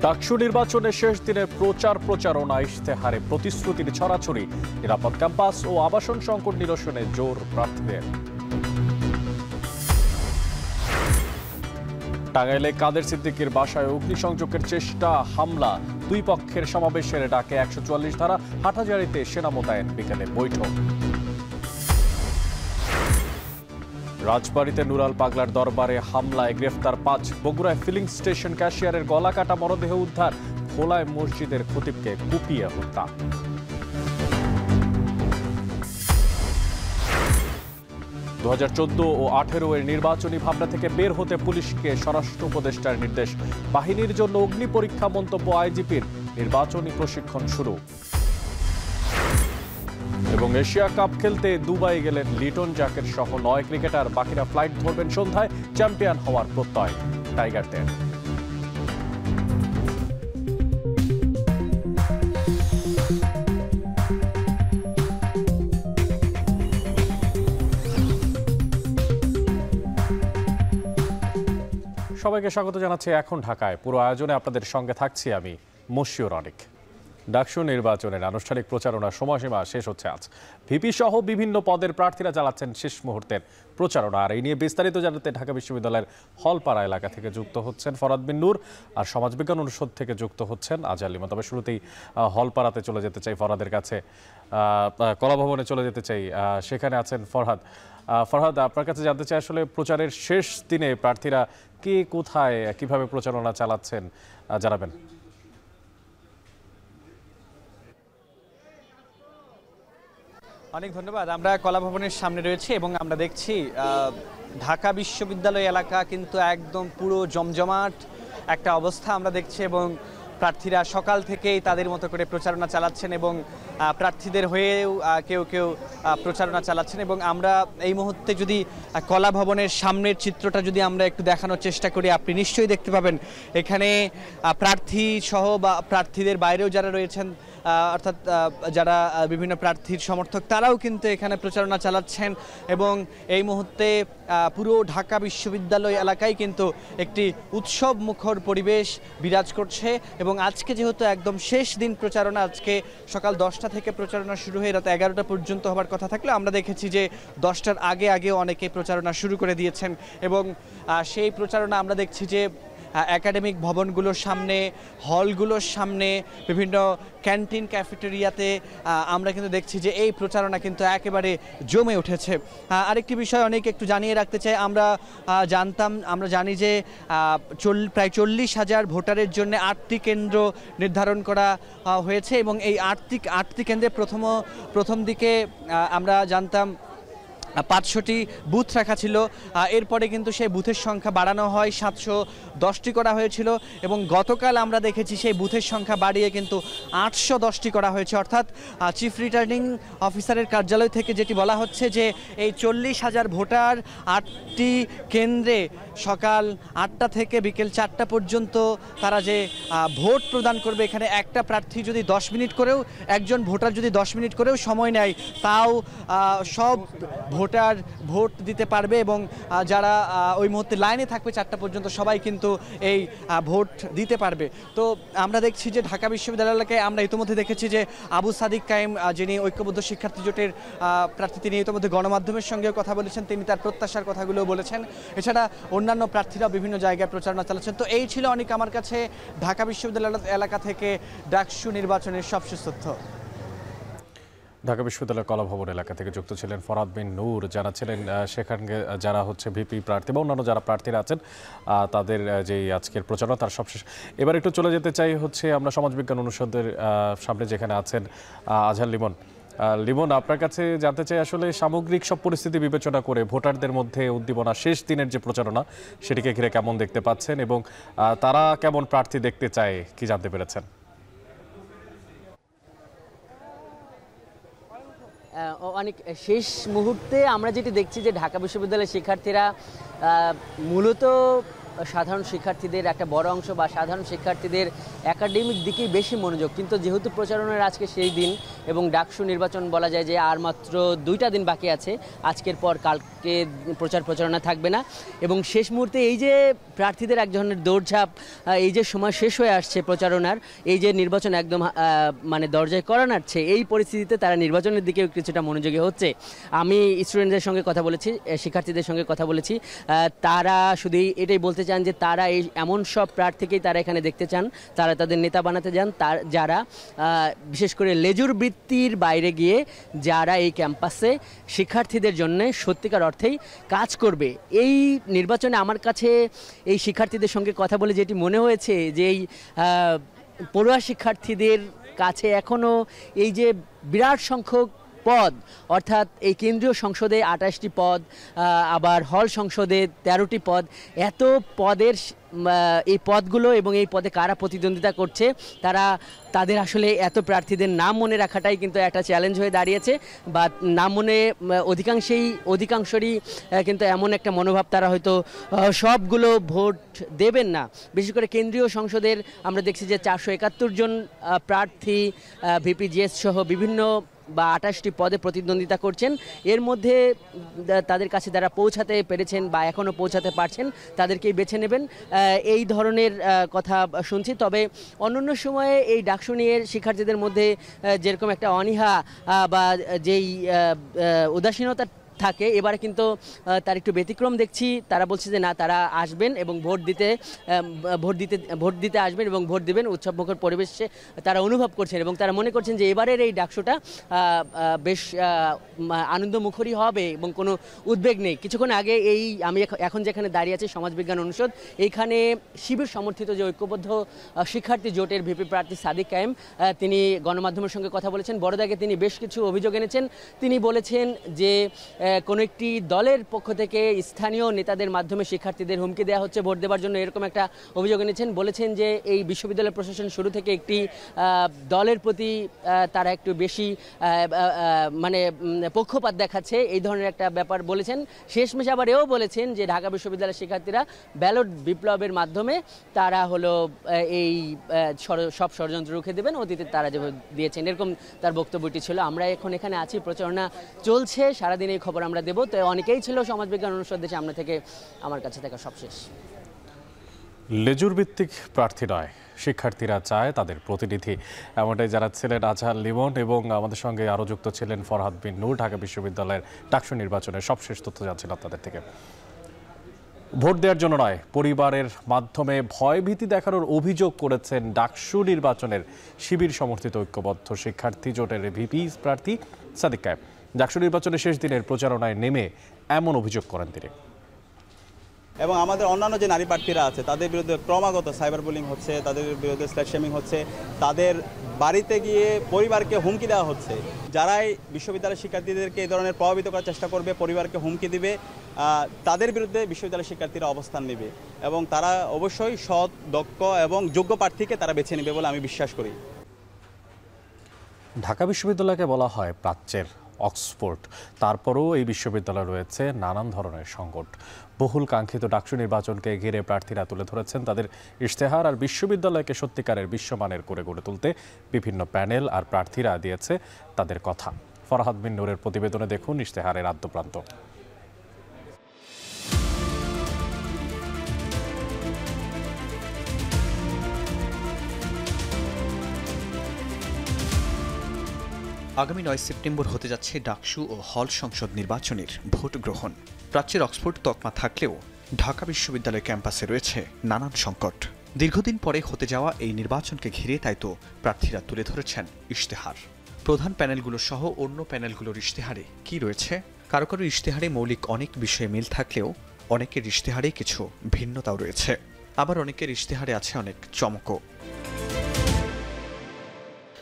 ডাকসু নির্বাচনের শেষ দিনের প্রচারণা ইশতেহারে প্রতিশ্রুতির ছড়াছড়ি, নিরাপদ ক্যাম্পাস ও আবাসন সংকট নিরসনে জোর প্রার্থীদের। টাঙ্গাইলে কাদের সিদ্দিকীর বাসায় অগ্নিসংযোগের চেষ্টা, হামলা, দুই পক্ষের সমাবেশের ডাকে 144 ধারা, হাটহাজারীতে সেনা মোতায়েন, বিকেলে বৈঠক। রাজবাড়ীতে নুরাল পাগলার দরবারে হামলায় গ্রেফতার 5, বগুড়ায় ফিলিং স্টেশন ক্যাশিয়ারের গলা কাটা মরদেহ উদ্ধার, ভোলায় মসজিদের খতিবকে কুপিয়ে হত্যা। দু 2014 ও 2018 এর নির্বাচনী ভাবনা থেকে বের হতে পুলিশকে স্বরাষ্ট্র উপদেষ্টার নির্দেশ, বাহিনীর জন্য অগ্নি পরীক্ষা, মন্তব্য আইজিপির, নির্বাচনী প্রশিক্ষণ শুরু। এবং এশিয়া কাপ খেলতে দুবাই গেলেন লিটন জাকের সহ 9 ক্রিকেটার, বাকিরা ফ্লাইট ধরবেন সন্ধ্যায়, চ্যাম্পিয়ন হওয়ার প্রত্যয় টাইগারদের। সবাইকে স্বাগত জানাচ্ছি এখন ঢাকায়। পুরো আয়োজনে আপনাদের সঙ্গে থাকছি আমি মশিউর অনিক। ডাকসু নির্বাচনের আনুষ্ঠানিক প্রচারণার সময়সীমা শেষ হচ্ছে আজ। ভিপি সহ বিভিন্ন পদের প্রার্থীরা চালাচ্ছেন শেষ মুহূর্তের প্রচারণা। আর এই নিয়ে বিস্তারিত জানাতে ঢাকা বিশ্ববিদ্যালয়ের হলপাড়া এলাকা থেকে যুক্ত হচ্ছেন ফরহাদ বিন নূর, আর সমাজবিজ্ঞান অনুষদ থেকে যুক্ত হচ্ছেন আজহার লিমন। তবে শুরুতেই হলপাড়াতে চলে যেতে চাই, ফরহাদের কাছে, কলাভবনে চলে যেতে চাই, সেখানে আছেন ফরহাদ। ফরহাদ, আপনার কাছে জানতে চাই, আসলে প্রচারের শেষ দিনে প্রার্থীরা কে কোথায় কিভাবে প্রচারণা চালাচ্ছেন, জানাবেন। অনেক ধন্যবাদ। আমরা কলাভবনের সামনে রয়েছি এবং আমরা দেখছি ঢাকা বিশ্ববিদ্যালয় এলাকা কিন্তু একদম পুরো জমজমাট একটা অবস্থা আমরা দেখছি, এবং প্রার্থীরা সকাল থেকেই তাদের মতো করে প্রচারণা চালাচ্ছেন এবং প্রার্থীদের হয়েও কেউ কেউ প্রচারণা চালাচ্ছেন। এবং আমরা এই মুহূর্তে যদি কলাভবনের সামনের চিত্রটা যদি আমরা একটু দেখানোর চেষ্টা করি, আপনি নিশ্চয়ই দেখতে পাবেন এখানে প্রার্থী সহ বা প্রার্থীদের বাইরেও যারা রয়েছেন, অর্থাৎ যারা বিভিন্ন প্রার্থীর সমর্থক, তারাও কিন্তু এখানে প্রচারণা চালাচ্ছেন। এবং এই মুহূর্তে পুরো ঢাকা বিশ্ববিদ্যালয় এলাকায় কিন্তু একটি উৎসব মুখর পরিবেশ বিরাজ করছে। এবং আজকে যেহেতু একদম শেষ দিন প্রচারণা, আজকে সকাল 10টা থেকে প্রচারণা শুরু হয়ে রাত 11টা পর্যন্ত হবার কথা থাকলে আমরা দেখেছি যে 10টার আগেও অনেকে প্রচারণা শুরু করে দিয়েছেন। এবং সেই প্রচারণা আমরা দেখছি যে একাডেমিক ভবনগুলোর সামনে, হলগুলোর সামনে, বিভিন্ন ক্যান্টিন, ক্যাফেটেরিয়াতে আমরা কিন্তু দেখছি যে এই প্রচারণা কিন্তু একেবারে জমে উঠেছে। আরেকটি বিষয় অনেক একটু জানিয়ে রাখতে চাই, আমরা জানি যে প্রায় 40,000 ভোটারের জন্য 8টি কেন্দ্র নির্ধারণ করা হয়েছে। এবং এই 8টি কেন্দ্রে প্রথম দিকে আমরা জানতাম 500টি বুথ রাখা ছিল, এরপরে কিন্তু সেই বুথের সংখ্যা বাড়ানো হয়, 710টি করা হয়েছিল। এবং গতকাল আমরা দেখেছি সেই বুথের সংখ্যা বাড়িয়ে কিন্তু 810টি করা হয়েছে। অর্থাৎ চিফ রিটার্নিং অফিসারের কার্যালয় থেকে যেটি বলা হচ্ছে যে এই 40,000 ভোটার 8টি কেন্দ্রে সকাল 8টা থেকে বিকেল 4টা পর্যন্ত তারা যে ভোট প্রদান করবে, এখানে একটা প্রার্থী যদি 10 মিনিট করেও, একজন ভোটার যদি 10 মিনিট করেও সময় নেয়, তাও সব ভোটার ভোট দিতে পারবে। এবং যারা ওই মুহূর্তে লাইনে থাকবে 4টা পর্যন্ত, সবাই কিন্তু এই ভোট দিতে পারবে। তো আমরা দেখছি যে ঢাকা বিশ্ববিদ্যালয় এলাকায় আমরা ইতিমধ্যে দেখেছি যে আবু সাদিক কায়েম, যিনি ঐক্যবদ্ধ শিক্ষার্থী জোটের প্রার্থী, তিনি ইতিমধ্যে গণমাধ্যমের সঙ্গেও কথা বলেছেন, তিনি তার প্রত্যাশার কথাগুলো বলেছেন। এছাড়া অন্যান্য প্রার্থীরাও বিভিন্ন জায়গায় প্রচারণা চালাচ্ছেন। তো এই ছিল অনেক আমার কাছে ঢাকা বিশ্ববিদ্যালয় এলাকা থেকে ডাকসু নির্বাচনের সবশেষ তথ্য। ঢাকা বিশ্ববিদ্যালয়ের কলাভবন এলাকা থেকে যুক্ত ছিলেন ফরহাদ বিন নূর, জানাচ্ছিলেন সেখানে যারা ভিপি প্রার্থী বা অন্যান্য যারা প্রার্থীরা আছেন তাদের যে আজকের প্রচারণা তার সবশেষ। এবার একটু চলে যেতে চাই আমরা সমাজবিজ্ঞান অনুষদের সামনে, যেখানে আছেন আজহার লিমন। লিমন, আপনার কাছে জানতে চাই, আসলে সামগ্রিক সব পরিস্থিতি বিবেচনা করে ভোটারদের মধ্যে উদ্দীপনা, শেষ দিনের যে প্রচারণা, সেটিকে ঘিরে কেমন দেখতে পাচ্ছেন এবং তারা কেমন প্রার্থী দেখতে চায়, কি জানতে পেরেছেন? অনেক শেষ মুহূর্তে আমরা যেটি দেখছি যে ঢাকা বিশ্ববিদ্যালয়ের শিক্ষার্থীরা মূলত সাধারণ শিক্ষার্থীদের একটা বড় অংশ বা সাধারণ শিক্ষার্থীদের একাডেমিক দিকেই বেশি মনোযোগ। কিন্তু যেহেতু প্রচারণার আজকে সেই দিন এবং ডাকসু নির্বাচন বলা যায় যে আর মাত্র 2টা দিন বাকি আছে, আজকের পর কালকে প্রচারণা থাকবে না। এবং শেষ মুহূর্তে এই যে প্রার্থীদের এক ধরনের দৌড়ঝাঁপ, এই যে সময় শেষ হয়ে আসছে প্রচারণার, এই যে নির্বাচন একদম মানে দরজায় কড়া নাড়ছে, এই পরিস্থিতিতে তারা নির্বাচনের দিকেও কিছুটা মনোযোগী হচ্ছে। আমি স্টুডেন্টদের সঙ্গে কথা বলেছি, শিক্ষার্থীদের সঙ্গে কথা বলেছি, তারা শুধু এটাই বলতে চান যে তারা এই এমন সব প্রার্থীকেই তারা এখানে দেখতে চান, তারা তাদের নেতা বানাতে চান, যারা বিশেষ করে লেজুর বৃত্তির বাইরে গিয়ে যারা এই ক্যাম্পাসে শিক্ষার্থীদের জন্য সত্যিকার অর্থেই কাজ করবে। এই নির্বাচনে আমার কাছে এই শিক্ষার্থীদের সঙ্গে কথা বলে যেটি মনে হয়েছে যে এই পড়ুয়া শিক্ষার্থীদের কাছে এখনও এই যে বিরাট সংখ্যক পদ, অর্থাৎ এই কেন্দ্রীয় সংসদে 28টি পদ, আবার হল সংসদে 13টি পদ, এত পদের এই পদগুলো এবং এই পদে কারা প্রতিদ্বন্দ্বিতা করছে, তাদের আসলে এত প্রার্থীদের নাম মনে রাখাটাই কিন্তু একটা চ্যালেঞ্জ হয়ে দাঁড়িয়েছে। বা নাম মনে অধিকাংশরই কিন্তু এমন একটা মনোভাব, তারা হয়তো সবগুলো ভোট দেবেন না। বিশেষ করে কেন্দ্রীয় সংসদের আমরা দেখছি যে 471 জন প্রার্থী ভিপিজিএস সহ বিভিন্ন বা 28টি পদে প্রতিদ্বন্দ্বিতা করছেন। এর মধ্যে তাদের কাছে যারা পৌঁছাতে পেরেছেন বা এখনও পৌঁছাতে পারছেন তাদেরকেই বেছে নেবেন, এই ধরনের কথা শুনছি। তবে অন্যান্য সময়ে এই ডাকসু নিয়ে শিক্ষার্থীদের মধ্যে যেরকম একটা অনীহা বা যেই উদাসীনতা থাকে, এবারে কিন্তু তার একটু ব্যতিক্রম দেখছি। তারা বলছে যে না, তারা আসবেন এবং ভোট দিতে আসবেন এবং ভোট দেবেন, উৎসবমুখর পরিবেশে তারা অনুভব করছেন এবং তারা মনে করছেন যে এবারের এই ডাকসুটা বেশ আনন্দমুখরই হবে এবং কোনো উদ্বেগ নেই। কিছুক্ষণ আগে আমি এখন যেখানে দাঁড়িয়ে আছি সমাজবিজ্ঞান অনুষদ, এইখানে শিবির সমর্থিত যে ঐক্যবদ্ধ শিক্ষার্থী জোটের ভিপি প্রার্থী সাদিক কায়েম, তিনি গণমাধ্যমের সঙ্গে কথা বলেছেন। বড়দাগে তিনি বেশ কিছু অভিযোগ এনেছেন। তিনি বলেছেন যে কোনো একটি দলের পক্ষ থেকে স্থানীয় নেতাদের মাধ্যমে শিক্ষার্থীদের হুমকি দেওয়া হচ্ছে ভোট দেওয়ার জন্য, এরকম একটা অভিযোগ এনেছেন। বলেছেন যে এই বিশ্ববিদ্যালয় প্রশাসন শুরু থেকে একটি দলের প্রতি তারা একটু বেশি মানে পক্ষপাত দেখাচ্ছে, এই ধরনের একটা ব্যাপার বলেছেন। শেষমেশ আবার এও বলেছেন যে ঢাকা বিশ্ববিদ্যালয়ের শিক্ষার্থীরা ব্যালট বিপ্লবের মাধ্যমে তারা হলো এই সব ষড়যন্ত্র রুখে দেবেন, অতীতে তারা যেভাবে দিয়েছেন, এরকম তার বক্তব্যটি ছিল। আমরা এখন এখানে আছি, প্রচারণা চলছে, সারাদিন এই খবর আমরা দেব। তো অনেকেই ছিল সমাজবিজ্ঞান অনুষদের সামনে থেকে, আমার কাছে থাকা সবশেষ। লেজুর ভিত্তিক প্রার্থী নয়, শিক্ষার্থীরা চায় তাদের প্রতিনিধি, এমনটাই জানাচ্ছিলেন আজহার লিমন। এবং আমাদের সঙ্গে আরও যুক্ত ছিলেন ফরহাদ বিন নূর, ঢাকা বিশ্ববিদ্যালয়ের ডাকসু নির্বাচনের সবশেষ তথ্য জানছেন আপনাদের থেকে। ভোট দেওয়ার জন্য নয়, পরিবারের মাধ্যমে ভয়ভীতি দেখানোর অভিযোগ করেছেন ডাকসু নির্বাচনের শিবির সমর্থিত ঐক্যবদ্ধ শিক্ষার্থী জোটের ভিপি প্রার্থী সাদিক কায়েম। ডাকসু নির্বাচনের শেষ দিনের প্রচারণায় নেমে এমন অভিযোগ করেন তিনি। এবং আমাদের অন্যান্য যে নারী প্রার্থীরা আছে তাদের বিরুদ্ধে ক্রমাগত সাইবার বুলিং হচ্ছে, তাদের বিরুদ্ধে স্ল্যাশ শেমিং হচ্ছে, তাদের বাড়িতে গিয়ে পরিবারকে হুমকি দেওয়া হচ্ছে। যারাই বিশ্ববিদ্যালয়ের শিক্ষার্থীদেরকে এই ধরনের প্রভাবিত করার চেষ্টা করবে, পরিবারকে হুমকি দিবে, তাদের বিরুদ্ধে বিশ্ববিদ্যালয়ের শিক্ষার্থীরা অবস্থান নেবে এবং তারা অবশ্যই সৎ, দক্ষ এবং যোগ্য প্রার্থীকে তারা বেছে নেবে বলে আমি বিশ্বাস করি। ঢাকা বিশ্ববিদ্যালয়কে বলা হয় প্রাচ্যের অক্সফোর্ড, তারপরও এই বিশ্ববিদ্যালয়ে রয়েছে নানান ধরনের সংকট। বহুল কাঙ্ক্ষিত ডাকসু নির্বাচনকে ঘিরে প্রার্থীরা তুলে ধরেছেন তাদের ইশতেহার, আর বিশ্ববিদ্যালয়কে সত্যিকারের বিশ্বমানের করে গড়ে তুলতে বিভিন্ন প্যানেল আর প্রার্থীরা দিয়েছে তাদের কথা। ফরহাদ বিন নূরের প্রতিবেদনে দেখুন ইশতেহারের আদ্যপ্রান্ত। আগামী 9 সেপ্টেম্বর হতে যাচ্ছে ডাকসু ও হল সংসদ নির্বাচনের ভোট গ্রহণ। প্রাচ্যের অক্সফোর্ড তকমা থাকলেও ঢাকা বিশ্ববিদ্যালয় ক্যাম্পাসে রয়েছে নানান সংকট। দীর্ঘদিন পরে হতে যাওয়া এই নির্বাচনকে ঘিরে তাই তো প্রার্থীরা তুলে ধরেছেন ইশতেহার। প্রধান প্যানেলগুলো সহ অন্য প্যানেলগুলোর ইশতেহারে কি রয়েছে? কারো কারো ইশতেহারে মৌলিক অনেক বিষয়ে মিল থাকলেও অনেকের ইশতেহারে কিছু ভিন্নতাও রয়েছে, আবার অনেকের ইশতেহারে আছে অনেক চমকও।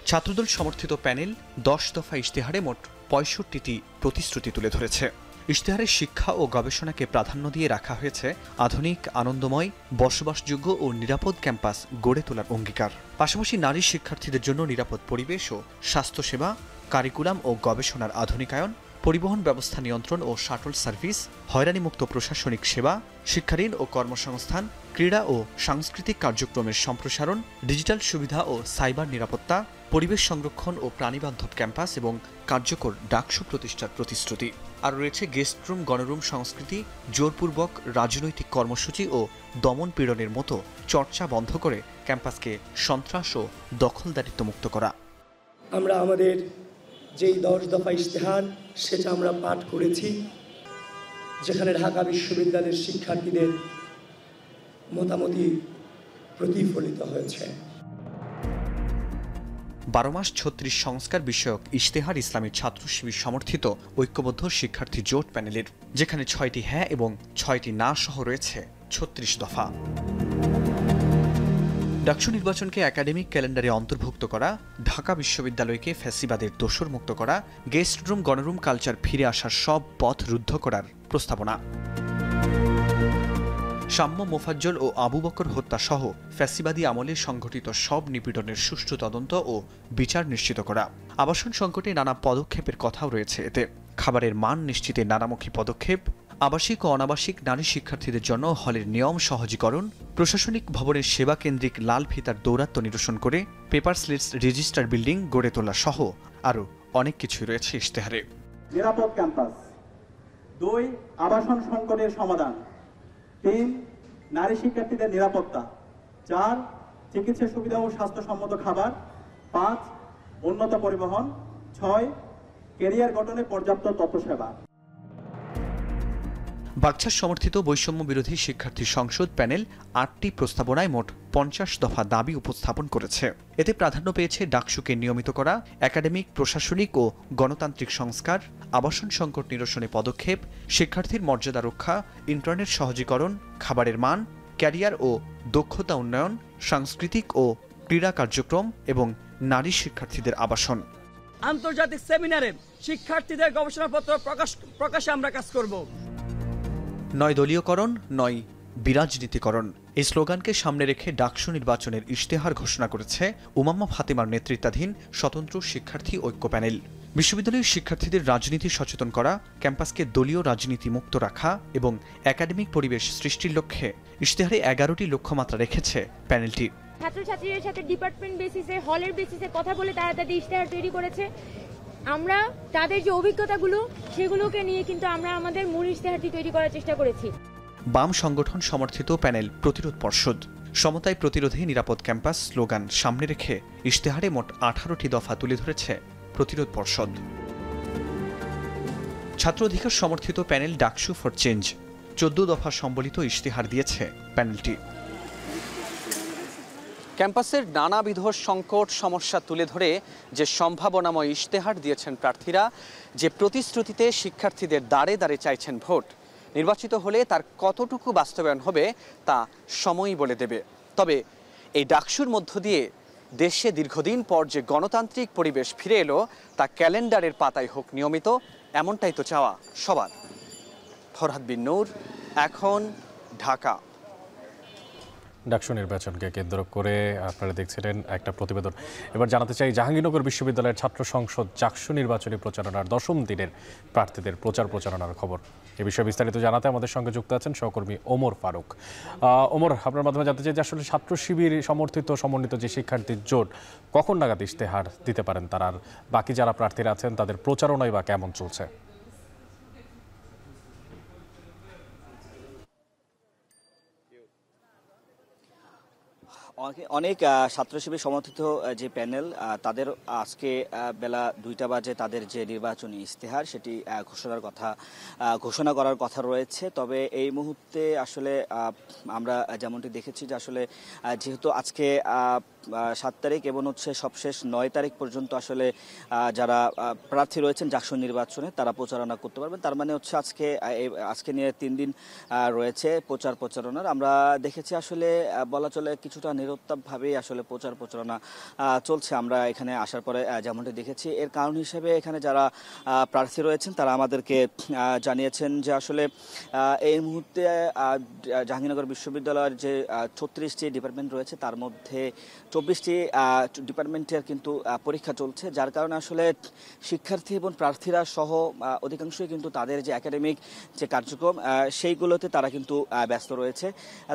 ছাত্রদল সমর্থিত প্যানেল 10 দফা ইশতেহারে মোট 65টি প্রতিশ্রুতি তুলে ধরেছে। ইশতেহারে শিক্ষা ও গবেষণাকে প্রাধান্য দিয়ে রাখা হয়েছে আধুনিক, আনন্দময়, বসবাসযোগ্য ও নিরাপদ ক্যাম্পাস গড়ে তোলার অঙ্গীকার। পাশাপাশি নারী শিক্ষার্থীদের জন্য নিরাপদ পরিবেশ ও স্বাস্থ্যসেবা, কারিকুলাম ও গবেষণার আধুনিকায়ন, পরিবহন ব্যবস্থা নিয়ন্ত্রণ ও শাটল সার্ভিস, হয়রানিমুক্ত প্রশাসনিক সেবা, শিক্ষাঋণ ও কর্মসংস্থান, ক্রীড়া ও সাংস্কৃতিক কার্যক্রমের সম্প্রসারণ, ডিজিটাল সুবিধা ও সাইবার নিরাপত্তা, পরিবেশ সংরক্ষণ ও প্রাণীবান্ধব ক্যাম্পাস এবং কার্যকর ডাকসু প্রতিষ্ঠার প্রতিশ্রুতি। আর রয়েছে গেস্ট রুম, গণরুম সংস্কৃতি, জোরপূর্বক রাজনৈতিক কর্মসূচি ও দমন পীড়নের মতো চর্চা বন্ধ করে ক্যাম্পাসকে সন্ত্রাস ও দখলদারিত্ব মুক্ত করা। আমরা আমাদের যেই 10 দফা ইশতেহার সেটা আমরা পাঠ করেছি, যেখানে ঢাকা বিশ্ববিদ্যালয়ের শিক্ষার্থীদের মতামতই প্রতিফলিত হয়েছে। 12 মাস 36 সংস্কার বিষয়ক ইশতেহার ইসলামী ছাত্র শিবির সমর্থিত ঐক্যবদ্ধ শিক্ষার্থী জোট প্যানেলের, যেখানে 6টি হ্যাঁ এবং 6টি না সহ রয়েছে 36 দফা। ডাকসু নির্বাচনকে একাডেমিক ক্যালেন্ডারে অন্তর্ভুক্ত করা, ঢাকা বিশ্ববিদ্যালয়কে ফ্যাসিবাদের দোসর মুক্ত করা, গেস্ট রুম, গণরুম কালচার ফিরে আসার সব পথ রুদ্ধ করার প্রস্তাবনা। সাম্য, মোফাজ্জল ও আবু বকর হত্যা সহ ফ্যাসিবাদী আমলে সংঘটিত সব নিপীড়নের সুষ্ঠু তদন্ত ও বিচার নিশ্চিত করা। আবাসন সংকটে নানা পদক্ষেপের কথাও রয়েছে এতে। খাবারের মান নিশ্চিতে নানামুখী পদক্ষেপ, আবাসিক ও অনাবাসিক নারী শিক্ষার্থীদের জন্য হলের নিয়ম সহজীকরণ, প্রশাসনিক ভবনের সেবা কেন্দ্রিক লাল ফিতার দৌরাত্ম্য নিরসন করে পেপার স্লিটস রেজিস্টার বিল্ডিং গড়ে তোলা সহ আরও অনেক কিছুই রয়েছে ইশতেহারে। নিরাপদ ক্যাম্পাস, 2 আবাসন সংকটের সমাধান, 3 নারী শিক্ষার্থীদের নিরাপত্তা, 4 চিকিৎসা সুবিধা ও স্বাস্থ্যসম্মত খাবার, 5 উন্নত পরিবহন, 6 ক্যারিয়ার গঠনে পর্যাপ্ত তথ্যসেবা। বাগছার সমর্থিত বৈষম্য বিরোধী শিক্ষার্থী সংসদ প্যানেল 8টি প্রস্তাবনায় মোট 50 দফা দাবি উপস্থাপন করেছে। এতে প্রাধান্য পেয়েছে ডাকসুকে নিয়মিত করা, একাডেমিক, প্রশাসনিক ও গণতান্ত্রিক সংস্কার, আবাসন সংকট নিরসনে পদক্ষেপ, শিক্ষার্থীর মর্যাদা রক্ষা, ইন্টারনেট সহজীকরণ, খাবারের মান, ক্যারিয়ার ও দক্ষতা উন্নয়ন, সাংস্কৃতিক ও ক্রীড়া কার্যক্রম এবং নারী শিক্ষার্থীদের আবাসন। আন্তর্জাতিক সেমিনারে শিক্ষার্থীদের গবেষণাপত্র প্রকাশে আমরা কাজ করব। 9 দলীয়করণ, 9 বিরাজনীতিকরণ এই স্লোগানকে সামনে রেখে ডাকসু নির্বাচনের ইশতেহার ঘোষণা করেছে উমাম্মা ফাতেমার নেতৃত্বাধীন স্বতন্ত্র শিক্ষার্থী ঐক্য প্যানেল। বিশ্ববিদ্যালয়ের শিক্ষার্থীদের রাজনীতি সচেতন করা, ক্যাম্পাসকে দলীয় রাজনীতি মুক্ত রাখা এবং একাডেমিক পরিবেশ সৃষ্টির লক্ষ্যে ইশতেহারে 11টি লক্ষ্যমাত্রা রেখেছে প্যানেলটি। ছাত্রছাত্রীদের সাথে ডিপার্টমেন্ট বেসিসে, হলের বেসিসে কথা বলে তারা তাদের ইশতেহার তৈরি করেছে। আমরা তাদের যে অভিজ্ঞতাগুলো সেগুলোকে নিয়ে কিন্তু আমরা আমাদের মূল ইশতেহারটি তৈরি করার চেষ্টা করেছি। বাম সংগঠন সমর্থিত প্যানেল প্রতিরোধ পর্ষদ সমতায় প্রতিরোধে নিরাপদ ক্যাম্পাস স্লোগান সামনে রেখে ইশতেহারে মোট 18টি দফা তুলে ধরেছে প্রতিরোধ পর্ষদ। ছাত্র অধিকার সমর্থিত প্যানেল ডাকসু ফর চেঞ্জ 14 দফা সম্বলিত ইশতেহার দিয়েছে প্যানেলটি। ক্যাম্পাসের নানাবিধ সংকট সমস্যা তুলে ধরে যে সম্ভাবনাময় ইশতেহার দিয়েছেন প্রার্থীরা, যে প্রতিশ্রুতিতে শিক্ষার্থীদের দাঁড়ে দাঁড়ে চাইছেন ভোট, নির্বাচিত হলে তার কতটুকু বাস্তবায়ন হবে তা সময়ই বলে দেবে। তবে এই ডাকসুর মধ্য দিয়ে দেশে দীর্ঘদিন পর যে গণতান্ত্রিক পরিবেশ ফিরে এলো তা ক্যালেন্ডারের পাতায় হোক নিয়মিত, এমনটাই তো চাওয়া সবার। ফরহাদ বিন নূর, এখন, ঢাকা। ডাকসু নির্বাচনকে কেন্দ্র করে আপনারা দেখছিলেন একটা প্রতিবেদন। এবার জানাতে চাই, জাহাঙ্গীরনগর বিশ্ববিদ্যালয়ের ছাত্র সংসদ ডাকসু নির্বাচনী প্রচারণার 10ম দিনের প্রার্থীদের প্রচারণার খবর। এ বিষয়ে বিস্তারিত জানাতে আমাদের সঙ্গে যুক্ত আছেন সহকর্মী ওমর ফারুক। ওমর, আপনার মাধ্যমে জানতে চাই যে আসলে ছাত্র শিবির সমন্বিত যে শিক্ষার্থীর জোট কখন নাগাদ ইশতেহার দিতে পারেন তারা, আর বাকি যারা প্রার্থীরা আছেন তাদের প্রচারণাই বা কেমন চলছে? অনেক ছাত্র শিবির সমর্থিত যে প্যানেল তাদের আজকে বেলা 2টা বাজে তাদের যে নির্বাচনী ইশতেহার সেটি ঘোষণা করার কথা রয়েছে। তবে এই মুহূর্তে আসলে আমরা যেমনটি দেখেছি যে আসলে যেহেতু আজকে 7 তারিখ এবং সবশেষ 9 তারিখ পর্যন্ত আসলে যারা প্রার্থী রয়েছেন ডাকসু নির্বাচনে তারা প্রচারণা করতে পারবেন। তার মানে আজকে নিয়ে 3 দিন রয়েছে প্রচারণার। আমরা দেখেছি আসলে বলা চলে কিছুটা নিরুত্তাপভাবেই আসলে প্রচারণা চলছে। আমরা এখানে আসার পরে যেমনটি দেখেছি, এর কারণ হিসেবে এখানে যারা প্রার্থী রয়েছেন তারা আমাদেরকে জানিয়েছেন যে আসলে এই মুহূর্তে জাহাঙ্গীরনগর বিশ্ববিদ্যালয়ের যে 36টি ডিপার্টমেন্ট রয়েছে তার মধ্যে 24টি ডিপার্টমেন্টের কিন্তু পরীক্ষা চলছে, যার কারণে আসলে শিক্ষার্থী এবং প্রার্থীরা সহ অধিকাংশই কিন্তু তাদের যে একাডেমিক যে কার্যক্রম সেইগুলোতে তারা কিন্তু ব্যস্ত রয়েছে।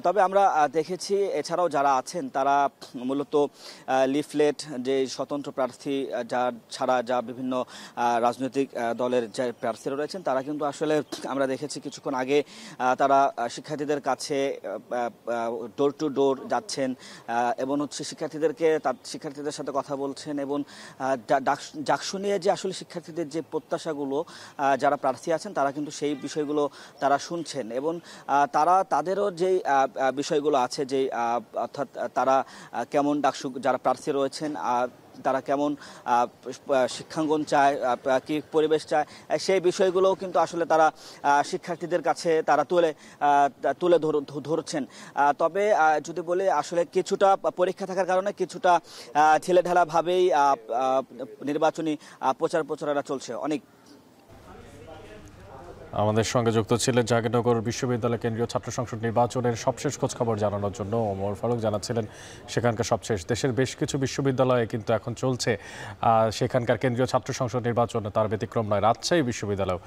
তবে আমরা দেখেছি এছাড়াও যারা আছেন তারা মূলত লিফলেট, যে স্বতন্ত্র প্রার্থী ছাড়া যা বিভিন্ন রাজনৈতিক দলের যে প্রার্থীরা রয়েছেন তারা কিন্তু আসলে আমরা দেখেছি কিছুক্ষণ আগে তারা শিক্ষার্থীদের কাছে ডোর টু ডোর যাচ্ছেন এবং হচ্ছে শিক্ষার্থীদের সাথে কথা বলছেন এবং ডাকসু নিয়ে যে আসলে শিক্ষার্থীদের যে প্রত্যাশাগুলো যারা প্রার্থী আছেন তারা কিন্তু সেই বিষয়গুলো তারা শুনছেন এবং তাদেরও যেই বিষয়গুলো আছে যে অর্থাৎ তারা কেমন ডাকসু যারা প্রার্থী রয়েছেন তারা কেমন শিক্ষাঙ্গন চায়, কি পরিবেশ চায়, সেই বিষয়গুলোও কিন্তু আসলে তারা শিক্ষার্থীদের কাছে তারা তুলে ধরছেন। তবে যদি বলি আসলে কিছুটা পরীক্ষা থাকার কারণে কিছুটা ঢিলেঢালাভাবেই নির্বাচনী প্রচারণা চলছে। অনেক আমাদের সঙ্গে যুক্ত ছিলেন জাহাঙ্গীরনগর বিশ্ববিদ্যালয় কেন্দ্রীয় ছাত্র সংসদ নির্বাচনের সবশেষ খোঁজখবর জানানোর জন্য ওমর ফারুক জানাচ্ছিলেন সেখানকার সবশেষ। দেশের বেশ কিছু বিশ্ববিদ্যালয়ে কিন্তু এখন চলছে সেখানকার কেন্দ্রীয় ছাত্র সংসদ নির্বাচন, তার ব্যতিক্রম নয় রাজশাহী বিশ্ববিদ্যালয়।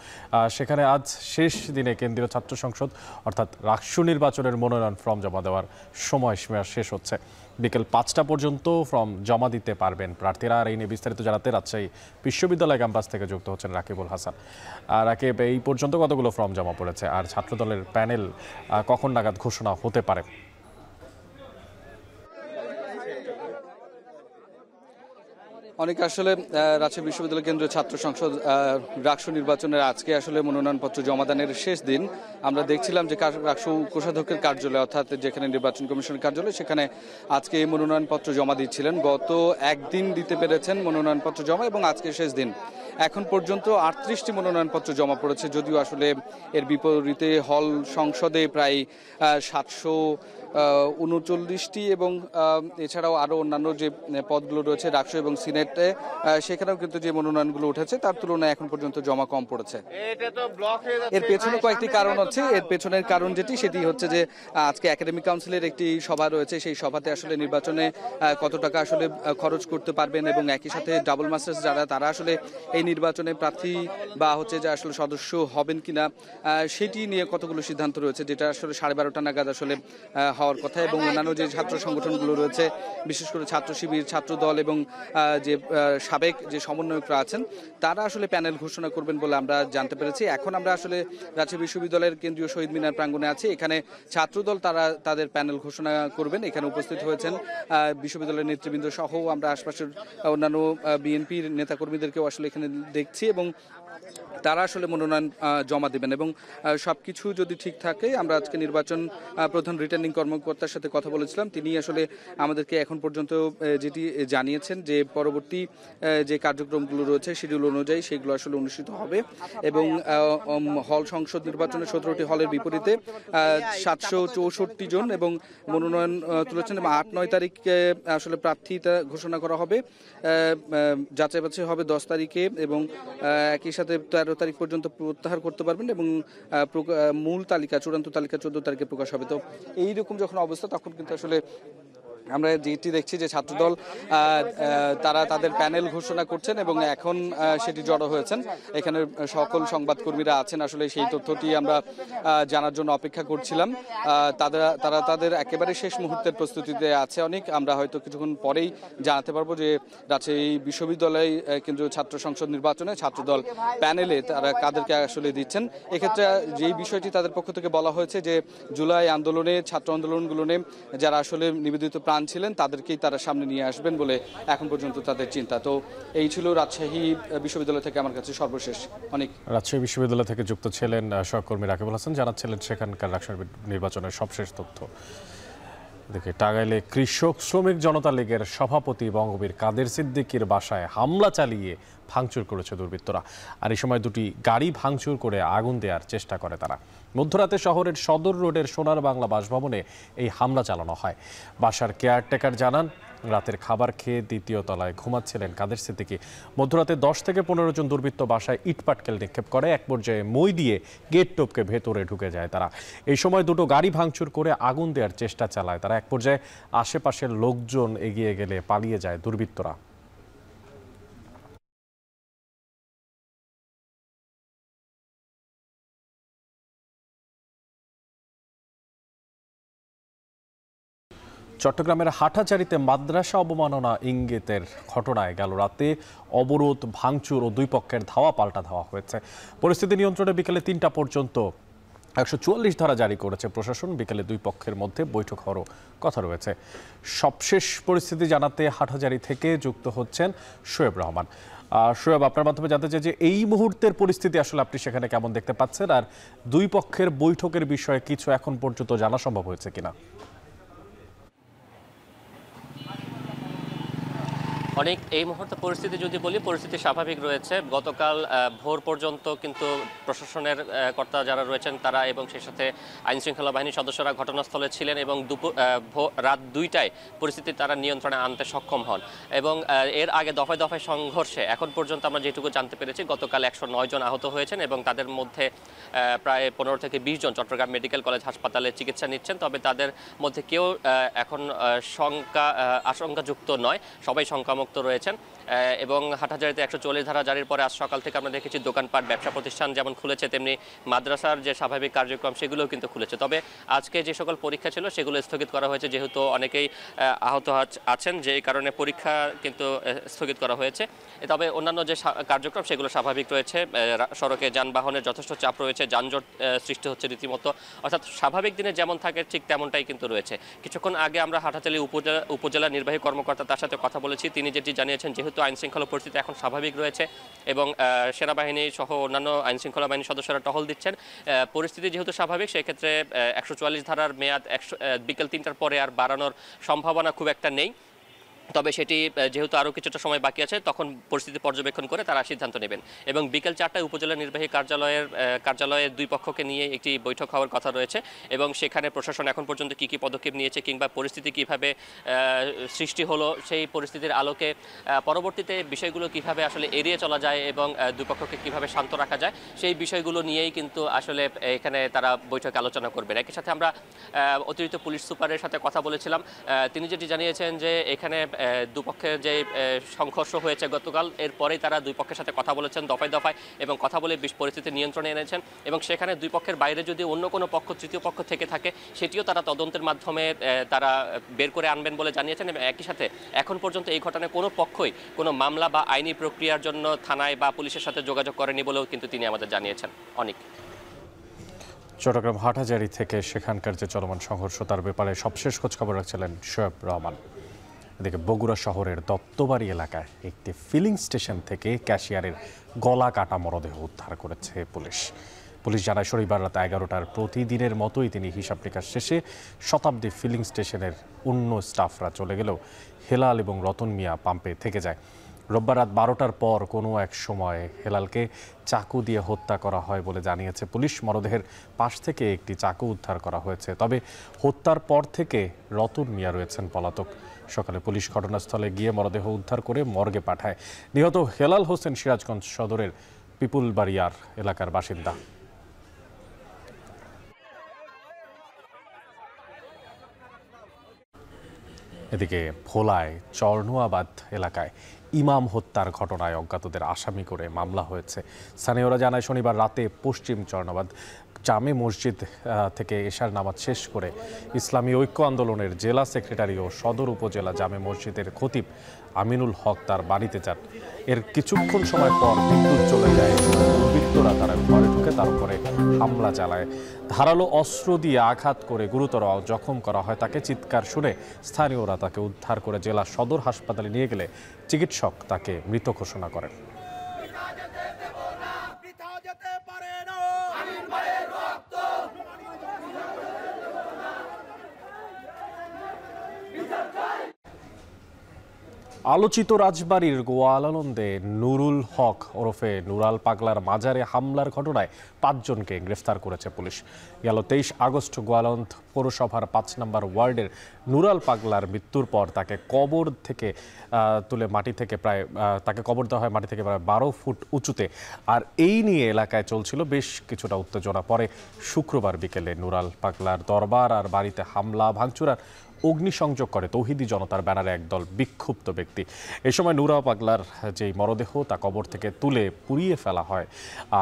সেখানে আজ শেষ দিনে কেন্দ্রীয় ছাত্র সংসদ অর্থাৎ রাকসু নির্বাচনের মনোনয়ন ফর্ম জমা দেওয়ার সময়সীমা শেষ হচ্ছে। বিকেল 5টা পর্যন্ত ফর্ম জমা দিতে পারবেন প্রার্থীরা। আর এই নিয়ে বিস্তারিত জানাতে রাজশাহী বিশ্ববিদ্যালয় ক্যাম্পাস থেকে যুক্ত হচ্ছেন রাকিবুল হাসান। রাকিব, এই পর্যন্ত কতগুলো ফর্ম জমা পড়েছে আর ছাত্রদলের প্যানেল কখন নাগাদ ঘোষণা হতে পারে? অনেক আসলে রাজশাহী বিশ্ববিদ্যালয় কেন্দ্রীয় ছাত্র সংসদ রাকসু নির্বাচনের আজকে আসলে মনোনয়নপত্র জমাদানের শেষ দিন। আমরা দেখছিলাম যে রাকসু কোষাধ্যক্ষের কার্যালয় অর্থাৎ যেখানে নির্বাচন কমিশনের কার্যালয় সেখানে আজকে এই মনোনয়নপত্র জমা দিচ্ছিলেন। গত একদিন দিতে পেরেছেন মনোনয়নপত্র জমা এবং আজকে শেষ দিন। এখন পর্যন্ত 38টি মনোনয়নপত্র জমা পড়েছে, যদিও আসলে এর বিপরীতে হল সংসদে প্রায় 739টি এবং এছাড়াও আরও অন্যান্য যে পদগুলো রয়েছে রাকসু এবং সিনেটে সেখানেও কিন্তু যে মনোনয়নগুলো উঠেছে তার তুলনায় এখন পর্যন্ত জমা কম পড়েছে। এর পেছনে কয়েকটি কারণ হচ্ছে। এর পেছনের কারণ সেটি হচ্ছে যে আজকে একাডেমিক কাউন্সিলের একটি সভা রয়েছে। সেই সভাতে আসলে নির্বাচনে কত টাকা আসলে খরচ করতে পারবেন এবং একই সাথে ডাবল মাস্টার্স যারা তারা আসলে এই নির্বাচনে প্রার্থী বা যে আসলে সদস্য হবেন কিনা সেটি নিয়ে কতগুলো সিদ্ধান্ত রয়েছে, যেটা আসলে 12:30 নাগাদ আসলে হওয়ার কথা। এবং অন্যান্য যে ছাত্র সংগঠনগুলো রয়েছে, বিশেষ করে ছাত্র শিবির, ছাত্র দল এবং যে সাবেক যে সমন্বয়করা আছেন তারা আসলে প্যানেল ঘোষণা করবেন বলে আমরা জানতে পেরেছি। এখন আমরা আসলে রাজশাহী বিশ্ববিদ্যালয়ের কেন্দ্রীয় শহীদ মিনার প্রাঙ্গণে আছি। এখানে ছাত্রদল তারা তাদের প্যানেল ঘোষণা করবেন। এখানে উপস্থিত হয়েছেন বিশ্ববিদ্যালয়ের নেতৃবৃন্দ সহ আমরা আশপাশের অন্যান্য বিএনপির নেতাকর্মীদেরকেও আসলে এখানে দেখছি এবং তারা আসলে মনোনয়ন জমা দেবেন এবং সবকিছু যদি ঠিক থাকে আমরা আজকে নির্বাচন প্রধান রিটার্নিং কর্মকর্তার সাথে কথা বলেছিলাম। তিনি আসলে আমাদেরকে এখন পর্যন্ত যেটি জানিয়েছেন যে পরবর্তী যে কার্যক্রমগুলো রয়েছে শিডিউল অনুযায়ী সেগুলো আসলে অনুষ্ঠিত হবে এবং হল সংসদ নির্বাচনে 17টি হলের বিপরীতে 764 জন এবং মনোনয়ন তুলেছেন এবং 8-9 তারিখে আসলে প্রার্থীতা ঘোষণা করা হবে। যাচাই বাছাই হবে 10 তারিখে এবং একই সাথে 13 তারিখ পর্যন্ত প্রত্যাহার করতে পারবেন এবং মূল তালিকা চূড়ান্ত তালিকা 14 তারিখে প্রকাশ হবে। তো এইরকম যখন অবস্থা তখন কিন্তু আসলে আমরা যেটি দেখছি যে ছাত্রদল তারা তাদের প্যানেল ঘোষণা করছেন এবং এখন সেটি জড়ো হয়েছেন। এখানে সকল সংবাদকর্মীরা আছেন, আসলে সেই তথ্যটি আমরা জানার জন্য অপেক্ষা করছিলাম। তারা তাদের একেবারে শেষ মুহূর্তের প্রস্তুতিতে আছে অনেক। আমরা হয়তো কিছুক্ষণ পরেই জানাতে পারবো যে রাজশাহী বিশ্ববিদ্যালয় কেন্দ্রীয় ছাত্র সংসদ নির্বাচনে ছাত্রদল প্যানেলে তারা কাদেরকে আসলে দিচ্ছেন। এক্ষেত্রে যেই বিষয়টি তাদের পক্ষ থেকে বলা হয়েছে যে জুলাই আন্দোলনে ছাত্র আন্দোলনগুলোনে যারা আসলে নিবেদিত ছিলেন তাদেরকেই তারা সামনে নিয়ে আসবেন বলে এখন পর্যন্ত তাদের চিন্তা। তো এই ছিল রাজশাহী বিশ্ববিদ্যালয় থেকে আমার কাছে সর্বশেষ। অনেক রাজশাহী বিশ্ববিদ্যালয় থেকে যুক্ত ছিলেন সহকর্মী রাকিবুল হাসান, জানাচ্ছিলেন সেখানকার রাকসু নির্বাচনের সবশেষ তথ্য। দেখে টাঙ্গাইলে কৃষক শ্রমিক জনতা লীগের সভাপতি বঙ্গবীর কাদের সিদ্দিকীর বাসায় হামলা চালিয়ে ভাঙচুর করেছে দুর্বৃত্তরা। আর এই সময় দুটি গাড়ি ভাঙচুর করে আগুন দেওয়ার চেষ্টা করে তারা। মধ্যরাতে শহরের সদর রোডের সোনার বাংলা বাসভবনে এই হামলা চালানো হয়। বাসার কেয়ারটেকার জানান, রাতের খাবার খেয়ে দ্বিতীয় তলায় ঘুমাচ্ছিলেন কাদের সিদ্দিকী। মধ্যরাতে 10 থেকে 15 জন দুর্বৃত্ত বাসায় ইটপাটকেল নিক্ষেপ করে। এক পর্যায়ে মই দিয়ে গেট টপকে ভেতরে ঢুকে যায় তারা। এই সময় দুটো গাড়ি ভাঙচুর করে আগুন দেওয়ার চেষ্টা চালায় তারা। এক পর্যায়ে আশেপাশের লোকজন এগিয়ে গেলে পালিয়ে যায় দুর্বৃত্তরা। চট্টগ্রামের হাটাজারিতে মাদ্রাসা অবমাননা ইঙ্গিতের ঘটনায় গেল রাতে অবরোধ, ভাঙচুর ও দুই পক্ষের ধাওয়া পাল্টা ধাওয়া হয়েছে। পরিস্থিতি নিয়ন্ত্রণে বিকেলে 3টা পর্যন্ত 144 ধারা জারি করেছে প্রশাসন। বিকেলে দুই পক্ষের মধ্যে বৈঠক হওয়ারও কথা রয়েছে। সবশেষ পরিস্থিতি জানাতে হাটাজারি থেকে যুক্ত হচ্ছেন শোয়েব রহমান। শোয়েব, আপনার মাধ্যমে জানতে চাই যে এই মুহূর্তের পরিস্থিতি আসলে আপনি সেখানে কেমন দেখতে পাচ্ছেন, আর দুই পক্ষের বৈঠকের বিষয়ে কিছু এখন পর্যন্ত জানা সম্ভব হয়েছে কিনা? অনেক এই মুহূর্তে পরিস্থিতি যদি বলি, পরিস্থিতি স্বাভাবিক রয়েছে। গতকাল ভোর পর্যন্ত কিন্তু প্রশাসনের কর্তা যারা রয়েছেন তারা এবং সেই সাথে আইনশৃঙ্খলা বাহিনীর সদস্যরা ঘটনাস্থলে ছিলেন এবং রাত 2টায় পরিস্থিতি তারা নিয়ন্ত্রণে আনতে সক্ষম হন। এবং এর আগে দফায় দফায় সংঘর্ষে এখন পর্যন্ত আমরা যেটুকু জানতে পেরেছি, গতকাল 109 জন আহত হয়েছেন এবং তাদের মধ্যে প্রায় 15 থেকে 20 জন চট্টগ্রাম মেডিকেল কলেজ হাসপাতালে চিকিৎসা নিচ্ছেন। তবে তাদের মধ্যে কেউ এখন আশঙ্কাযুক্ত নয়, সবাই শঙ্কামুক্ত রয়েছেন। এবং হাটহাজারীতে 144 ধারা জারির পরে আজ সকাল থেকে আমরা দেখেছি দোকানপাট, ব্যবসা প্রতিষ্ঠান যেমন খুলেছে, তেমনি মাদ্রাসার যে স্বাভাবিক কার্যক্রম সেগুলোও কিন্তু খুলেছে। তবে আজকে যে সকল পরীক্ষা ছিল সেগুলো স্থগিত করা হয়েছে, যেহেতু অনেকেই আহত আছেন, যে কারণে পরীক্ষা কিন্তু স্থগিত করা হয়েছে। তবে অন্যান্য যে কার্যক্রম সেগুলো স্বাভাবিক রয়েছে। সড়কে যানবাহনের যথেষ্ট চাপ রয়েছে, যানজট সৃষ্টি হচ্ছে রীতিমতো, অর্থাৎ স্বাভাবিক দিনে যেমন থাকে ঠিক তেমনটাই কিন্তু রয়েছে। কিছুক্ষণ আগে আমরা হাটহাজারী উপজেলা নির্বাহী কর্মকর্তা তার সাথে কথা বলেছি। তিনি যেটি জানিয়েছেন, যেহেতু আইনশৃঙ্খলা পরিস্থিতি এখন স্বাভাবিক রয়েছে এবং সেনাবাহিনী সহ অন্যান্য আইনশৃঙ্খলা বাহিনীর সদস্যরা টহল দিচ্ছেন, পরিস্থিতি যেহেতু স্বাভাবিক, সেক্ষেত্রে 144 ধারার মেয়াদ বিকেল 3টার পরে আর বাড়ানোর সম্ভাবনা খুব একটা নেই। তবে সেটি যেহেতু আরও কিছুটা সময় বাকি আছে, তখন পরিস্থিতি পর্যবেক্ষণ করে তারা সিদ্ধান্ত নেবেন। এবং বিকেল 4টায় উপজেলা নির্বাহী কার্যালয়ে দুই পক্ষকে নিয়ে একটি বৈঠক হওয়ার কথা রয়েছে এবং সেখানে প্রশাসন এখন পর্যন্ত কী কী পদক্ষেপ নিয়েছে কিংবা পরিস্থিতি কীভাবে সৃষ্টি হলো, সেই পরিস্থিতির আলোকে পরবর্তীতে বিষয়গুলো কিভাবে আসলে এড়িয়ে চলা যায় এবং দুই পক্ষকে কীভাবে শান্ত রাখা যায়, সেই বিষয়গুলো নিয়েই কিন্তু আসলে এখানে তারা বৈঠকে আলোচনা করবেন। একই সাথে আমরা অতিরিক্ত পুলিশ সুপারের সাথে কথা বলেছিলাম। তিনি যেটি জানিয়েছেন যে এখানে দুপক্ষের যে সংঘর্ষ হয়েছে গতকাল, এরপরেই তারা দুই পক্ষের সাথে কথা বলেছেন দফায় দফায় এবং কথা বলে পরিস্থিতি নিয়ন্ত্রণে এনেছেন এবং সেখানে দুই পক্ষের বাইরে যদি অন্য কোনো পক্ষ, তৃতীয় পক্ষ থেকে থাকে, সেটিও তারা তদন্তের মাধ্যমে তারা বের করে আনবেন বলে জানিয়েছেন। এবং একই সাথে এখন পর্যন্ত এই ঘটনায় কোনো পক্ষই কোনো মামলা বা আইনি প্রক্রিয়ার জন্য থানায় বা পুলিশের সাথে যোগাযোগ করেনি বলেও কিন্তু তিনি আমাদের জানিয়েছেন। অনেক চট্টগ্রাম হাটহাজারী থেকে সেখানকার যে চলমান সংঘর্ষ তার ব্যাপারে সবশেষ খোঁজখবর রাখছিলেন শোয়েব রহমান। এদিকে বগুড়া শহরের দত্তবাড়ি এলাকায় একটি ফিলিং স্টেশন থেকে ক্যাশিয়ারের গলা কাটা মরদেহ উদ্ধার করেছে পুলিশ জানায়, শনিবার রাত 11টার প্রতিদিনের মতোই তিনি হিসাব নিকাশ শেষে শতাব্দী ফিলিং স্টেশনের অন্য স্টাফরা চলে গেলেও হেলাল এবং রতন মিয়া পাম্পে থেকে যায়। রোববার রাত 12টার পর কোনো এক সময় হেলালকে চাকু দিয়ে হত্যা করা হয় বলে জানিয়েছে পুলিশ। মরদেহের পাশ থেকে একটি চাকু উদ্ধার করা হয়েছে, তবে হত্যার পর থেকে রতন মিয়া রয়েছেন পলাতক। সকালে পুলিশ ঘটনাস্থলে গিয়ে মরদেহ উদ্ধার করে মর্গে পাঠায়। নিহত হেলাল হোসেন সিরাজগঞ্জ সদরের পিপুলবাড়িয়ার এলাকার বাসিন্দা। এদিকে ভোলায় চরনুয়াবাদ এলাকায় ইমাম হত্যার ঘটনায় অজ্ঞাতদের আসামি করে মামলা হয়েছে। স্থানীয়রা জানায়, শনিবার রাতে পশ্চিম চরনুয়াবাদ জামে মসজিদ থেকে এশার নামাজ শেষ করে ইসলামী ঐক্য আন্দোলনের জেলা সেক্রেটারি ও সদর উপজেলা জামে মসজিদের খতিব আমিনুল হক তার বাড়িতে যান। এর কিছুক্ষণ সময় পর বিদ্যুৎ চলে যায়। দুর্বৃত্তরা তারা ঘরে ঢুকে তার উপরে হামলা চালায়, ধারালো অস্ত্র দিয়ে আঘাত করে গুরুতর জখম করা হয় তাকে। চিৎকার শুনে স্থানীয়রা তাকে উদ্ধার করে জেলা সদর হাসপাতালে নিয়ে গেলে চিকিৎসক তাকে মৃত ঘোষণা করেন। আলোচিত রাজবাড়ির গোয়ালন্দে নুরুল হক ওরফে নুরাল পাগলার মাজারে হামলার ঘটনায় 5 জনকে গ্রেফতার করেছে পুলিশ। গেল 23 আগস্ট গোয়ালন্দ পৌরসভার 5 নম্বর ওয়ার্ডের নুরাল পাগলার মৃত্যুর পর তাকে কবর থেকে তুলে মাটি থেকে তাকে কবর দেওয়া হয় মাটি থেকে প্রায় 12 ফুট উঁচুতে। আর এই নিয়ে এলাকায় চলছিল বেশ কিছুটা উত্তেজনা। পরে শুক্রবার বিকেলে নুরাল পাগলার দরবার আর বাড়িতে হামলা ভাঙচুর আর অগ্নিসংযোগ করে তৌহিদি জনতার ব্যানারে একদল বিক্ষুব্ধ ব্যক্তি। এ সময় নুরা পাগলার যেই মরদেহ তা কবর থেকে তুলে পুড়িয়ে ফেলা হয়।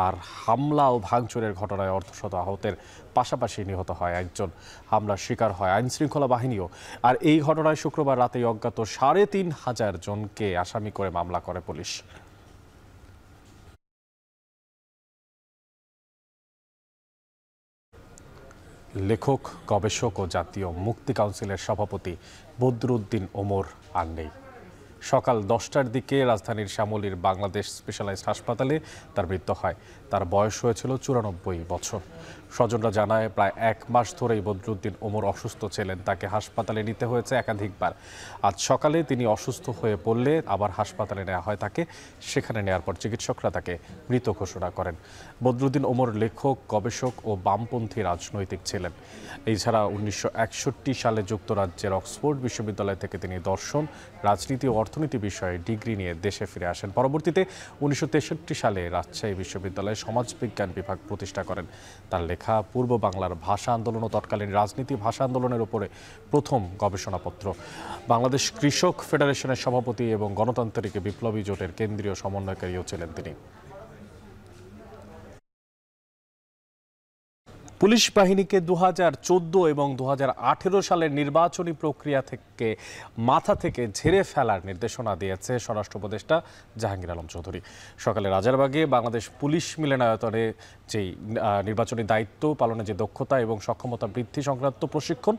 আর হামলা ও ভাঙচুরের ঘটনায় অর্ধশত আহতের পাশাপাশি নিহত হয় একজন। হামলার শিকার হয় আইনশৃঙ্খলা বাহিনীও। আর এই ঘটনায় শুক্রবার রাতেই অজ্ঞাত ৩৫০০ জনকে আসামি করে মামলা করে পুলিশ। লেখক, গবেষক ও জাতীয় মুক্তি কাউন্সিলের সভাপতি বদরুদ্দিন ওমর আর নেই। সকাল 10টার দিকে রাজধানীর শ্যামলীর বাংলাদেশ স্পেশালাইজড হাসপাতালে তার মৃত্যু হয়। তার বয়স হয়েছিল 94 বছর। স্বজনরা জানায় প্রায় 1 মাস ধরেই বদরুদ্দিন ওমর অসুস্থ ছিলেন। তাকে হাসপাতালে নিতে হয়েছে একাধিকবার। আজ সকালে তিনি অসুস্থ হয়ে পড়লে আবার হাসপাতালে নেওয়া হয় তাকে। সেখানে নেওয়ার পর চিকিৎসকরা তাকে মৃত ঘোষণা করেন। বদরুদ্দিন ওমর লেখক, গবেষক ও বামপন্থী রাজনৈতিক ছিলেন। এছাড়া 1961 সালে যুক্তরাজ্যের অক্সফোর্ড বিশ্ববিদ্যালয় থেকে তিনি দর্শন, রাজনীতি ও অর্থনীতি বিষয়ে ডিগ্রি নিয়ে দেশে ফিরে আসেন। পরবর্তীতে 1963 সালে রাজশাহী বিশ্ববিদ্যালয়ে সমাজবিজ্ঞান বিভাগ প্রতিষ্ঠা করেন। তার লেখা পূর্ব বাংলার ভাষা আন্দোলন ও তৎকালীন রাজনীতি ভাষা আন্দোলনের উপরে প্রথম গবেষণাপত্র। বাংলাদেশ কৃষক ফেডারেশনের সভাপতি এবং গণতান্ত্রিক বিপ্লবী জোটের কেন্দ্রীয় সমন্বয়কারীও ছিলেন তিনি। পুলিশ বাহিনীকে 2014 এবং 2018 সালের নির্বাচনী প্রক্রিয়া থেকে মাথা থেকে ঝেড়ে ফেলার নির্দেশনা দিয়েছে স্বরাষ্ট্র উপদেষ্টা জাহাঙ্গীর আলম চৌধুরী। সকালে রাজারবাগে বাংলাদেশ পুলিশ মিলনায়তনে যেই নির্বাচনী দায়িত্ব পালনে যে দক্ষতা এবং সক্ষমতা বৃদ্ধি সংক্রান্ত প্রশিক্ষণ,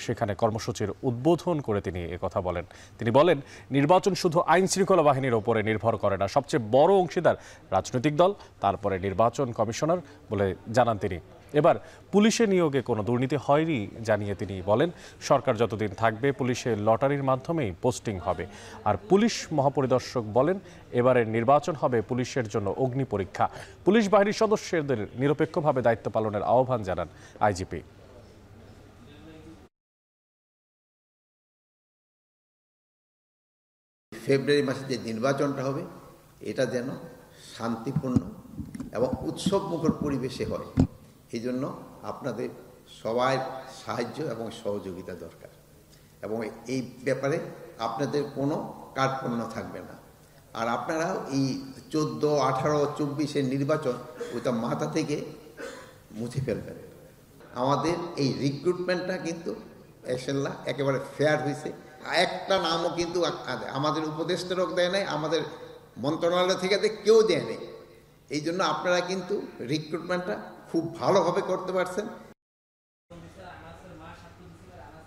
সেখানে কর্মসূচির উদ্বোধন করে তিনি একথা বলেন। তিনি বলেন, নির্বাচন শুধু আইন শৃঙ্খলা বাহিনীর ওপরে নির্ভর করে না, সবচেয়ে বড় অংশীদার রাজনৈতিক দল, তারপরে নির্বাচন কমিশনার বলে জানান তিনি। এবার পুলিশে নিয়োগে কোনো দুর্নীতি হয়নি জানিয়ে তিনি বলেন, সরকার যতদিন থাকবে পুলিশের লটারির মাধ্যমেই পোস্টিং হবে। আর পুলিশ মহাপরিদর্শক বলেন, এবারের নির্বাচন হবে পুলিশের জন্য অগ্নি পরীক্ষা। পুলিশ বাহিনীর সদস্যদের নিরপেক্ষভাবে দায়িত্ব পালনের আহ্বান জানান আইজিপি। ফেব্রুয়ারি মাসে যে নির্বাচনটা হবে এটা যেন শান্তিপূর্ণ এবং উৎসবমুখর পরিবেশে হয়। এই জন্য আপনাদের সবার সাহায্য এবং সহযোগিতা দরকার, এবং এই ব্যাপারে আপনাদের কোনো কার্পণ্য থাকবে না। আর আপনারা এই 14, 18, 24-এর নির্বাচন ওইটা মাথা থেকে মুছে ফেলবেন। আমাদের এই রিক্রুটমেন্টটা কিন্তু ইনশাআল্লাহ একেবারে ফেয়ার হয়েছে। একটা নামও কিন্তু আমাদের উপদেষ্টারও দেয় নাই, আমাদের মন্ত্রণালয় থেকে কেউ দেয় নাই। এই জন্য আপনারা কিন্তু রিক্রুটমেন্টটা খুব ভালোভাবে করতে পারছেন।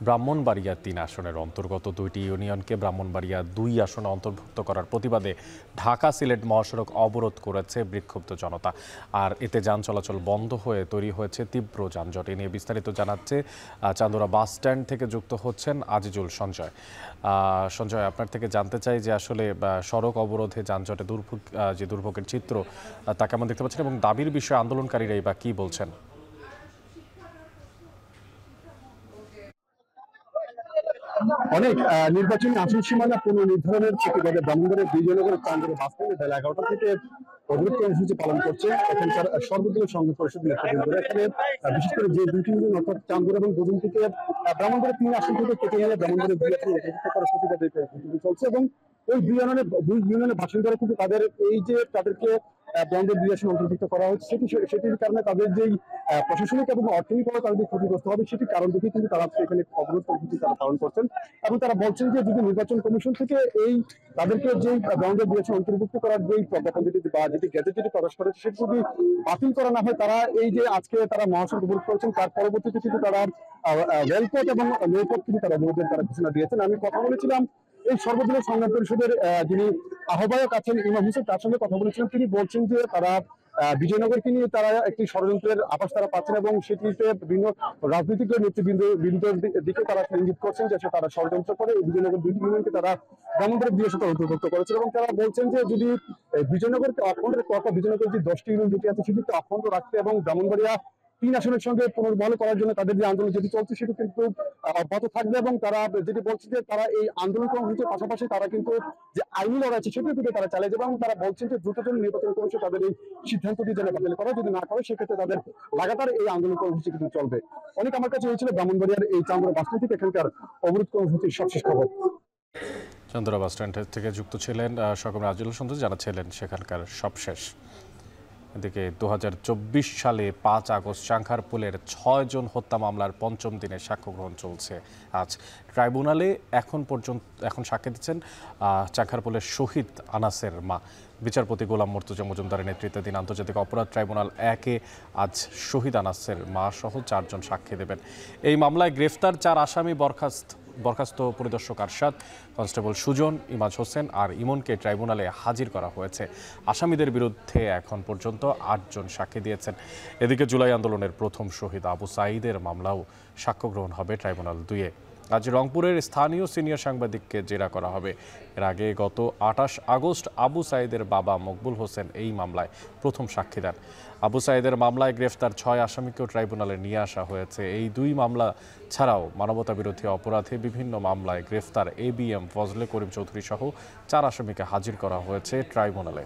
ব্রাহ্মণবাড়িয়া 3 আসনের অন্তর্গত 2টি ইউনিয়নকে ব্রাহ্মণবাড়িয়া 2 আসনে অন্তর্ভুক্ত করার প্রতিবাদে ঢাকা সিলেট মহাসড়ক অবরোধ করেছে বিক্ষুব্ধ জনতা। আর এতে যান চলাচল বন্ধ হয়ে তৈরি হয়েছে তীব্র যানজট। এ নিয়ে বিস্তারিত জানাচ্ছে চান্দুরা বাস স্ট্যান্ড থেকে যুক্ত হচ্ছেন আজিজুল সঞ্জয়। সঞ্জয়, আপনার থেকে জানতে চাই যে আসলে সড়ক অবরোধে যানজটে যে দুর্ভোগের চিত্র তা কেমন দেখতে পাচ্ছেন এবং দাবির বিষয়ে আন্দোলনকারীরাই বা কি বলছেন? অনেক নির্বাচনী আসন সীমানা পুনর্নির্ধারণের প্রতিবাদে ব্রাহ্মণবাড়িয়ার 2 জনগণের চান্দুরা বাস স্ট্যান্ডে বেলা 11টা থেকে অবরোধ কর্মসূচি পালন করছে এখানকার সর্বদলীয় সংঘ পরিষদের নেতৃবৃন্দরা। এখানে বিশেষ করে যে 2টি ইউনিয়ন অর্থাৎ চান্দুরা এবং বজুন থেকে ব্রাহ্মণবাড়িয়া 3 আসন থেকে কেটে এনে ব্রাহ্মণবাড়িয়া 2 আসনে অন্তর্ভুক্ত করার প্রতিবাদে চলছে, এবং এই 2 ইউনিয়নের বাসিন্দারা কিন্তু তাদের এই যে তাদেরকে ব্রাহ্মণবাড়িয়া 2 আসনে অন্তর্ভুক্ত করা হচ্ছে সেটির কারণে তাদের যেই প্রশাসনিক এবং অর্থনৈতিকভাবে তাদের ক্ষতিগ্রস্ত হবে সেটির কারণ দেখে কিন্তু তারা এখানে অবরোধ কর্মসূচি তারা পালন করছেন। এবং তারা বলছেন যে যদি নির্বাচন কমিশন থেকে এই তাদেরকে যে ব্রাহ্মণবাড়িয়া 2 আসনে অন্তর্ভুক্ত করার যেই প্রজ্ঞাপন বা যেটি গেজেট যেটি প্রকাশ করেছে সেটি যদি বাতিল করা না হয়, তারা এই যে আজকে তারা মহাসড়ক অবরোধ করেছেন তার পরবর্তীতে কিন্তু তারা রেলপথ এবং নৌপথ কিন্তু তারা অবরোধের তারা ঘোষণা দিয়েছেন। আমি কথা বলেছিলাম এই সর্বদলীয় সংগ্রাম পরিষদের যিনি আহ্বায়ক আছেন ইমাম হোসেন, তার সঙ্গে কথা বলেছিলাম। তিনি বলছেন যে তারা বিজয়নগরকে নিয়ে তারা একটি ষড়যন্ত্রের আভাস তারা পাচ্ছেন এবং সেটিতে বিভিন্ন রাজনৈতিক নেতৃবৃন্দের দিকে তারা ইঙ্গিত করছেন যে তারা ষড়যন্ত্র করে এই বিজয়নগর দুটি ইউনিয়নকে তারা ব্রাহ্মণবাড়িয়া দুইয়ের সাথে অন্তর্ভুক্ত করেছে এবং তারা বলছেন যে যদি বিজয়নগরকে অখণ্ড তথা বিজয়নগর যে 10টি ইউনিয়ন যেটি আছে সেটিকে অখণ্ড রাখতে এবং ব্রাহ্মণবাড়িয়া 3 আসনের সঙ্গে পুনর্বহাল করার জন্য তাদের যে আন্দোলন যেটি চলছে সেটি কিন্তু অব্যাহত থাকবে এবং তারা যেটি বলছে যে তারা এই আন্দোলন কর্মসূচির পাশাপাশি তারা কিন্তু যে আইনি লড়াই আছে সেটির দিকে তারা চালিয়ে যাবে এবং তারা বলছেন যে দ্রুততম নির্বাচন কমিশন তাদের এই সিদ্ধান্তটি যেন বাতিল করে, যদি না করে সেক্ষেত্রে তাদের লাগাতার এই আন্দোলন কর্মসূচি কিন্তু চলবে। অনেক আমার কাছে হয়েছিল ব্রাহ্মণবাড়িয়ার এই চান্দরা বাস স্ট্যান্ড থেকে এখানকার অবরোধ কর্মসূচির সবশেষ খবর। চান্দরা বাস স্ট্যান্ড থেকে যুক্ত ছিলেন সকম রাজুল সন্তোষ, জানাচ্ছিলেন সেখানকার সবশেষ। এদিকে 2024 সালে 5 আগস্ট চাংখারপুলের 6 জন হত্যা মামলার 5ম দিনে সাক্ষ্য গ্রহণ চলছে। আজ ট্রাইব্যুনালে এখন সাক্ষী দিচ্ছেন চাংখারপুলের শহীদ আনাসের মা। বিচারপতি গোলাম মুর্তজা মজুমদারের নেতৃত্বাধীন আন্তর্জাতিক অপরাধ ট্রাইব্যুনাল 1-এ আজ শহীদ আনাসের মা সহ 4 জন সাক্ষী দেবেন। এই মামলায় গ্রেফতার 4 আসামি বরখাস্ত পরিদর্শক আরশাদ, কনস্টেবল সুজন, ইমাজ হোসেন আর ইমনকে ট্রাইব্যুনালে হাজির করা হয়েছে। আসামিদের বিরুদ্ধে এখন পর্যন্ত 8 জন সাক্ষী দিয়েছেন। এদিকে জুলাই আন্দোলনের প্রথম শহীদ আবু সাঈদের মামলাও সাক্ষ্য গ্রহণ হবে ট্রাইব্যুনাল 2-এ। আজ রংপুরের স্থানীয় সিনিয়র সাংবাদিককে জেরা করা হবে। এর আগে গত 28 আগস্ট আবু সাঈদের বাবা মকবুল হোসেন এই মামলায় প্রথম সাক্ষী দেন। আবু সাঈদের মামলায় গ্রেফতার 6 আসামিকেও ট্রাইব্যুনালে নিয়ে আসা হয়েছে। এই 2 মামলা ছাড়াও মানবতাবিরোধী অপরাধে বিভিন্ন মামলায় গ্রেফতার ABM ফজলে করিম চৌধুরী সহ 4 আসামিকে হাজির করা হয়েছে ট্রাইব্যুনালে।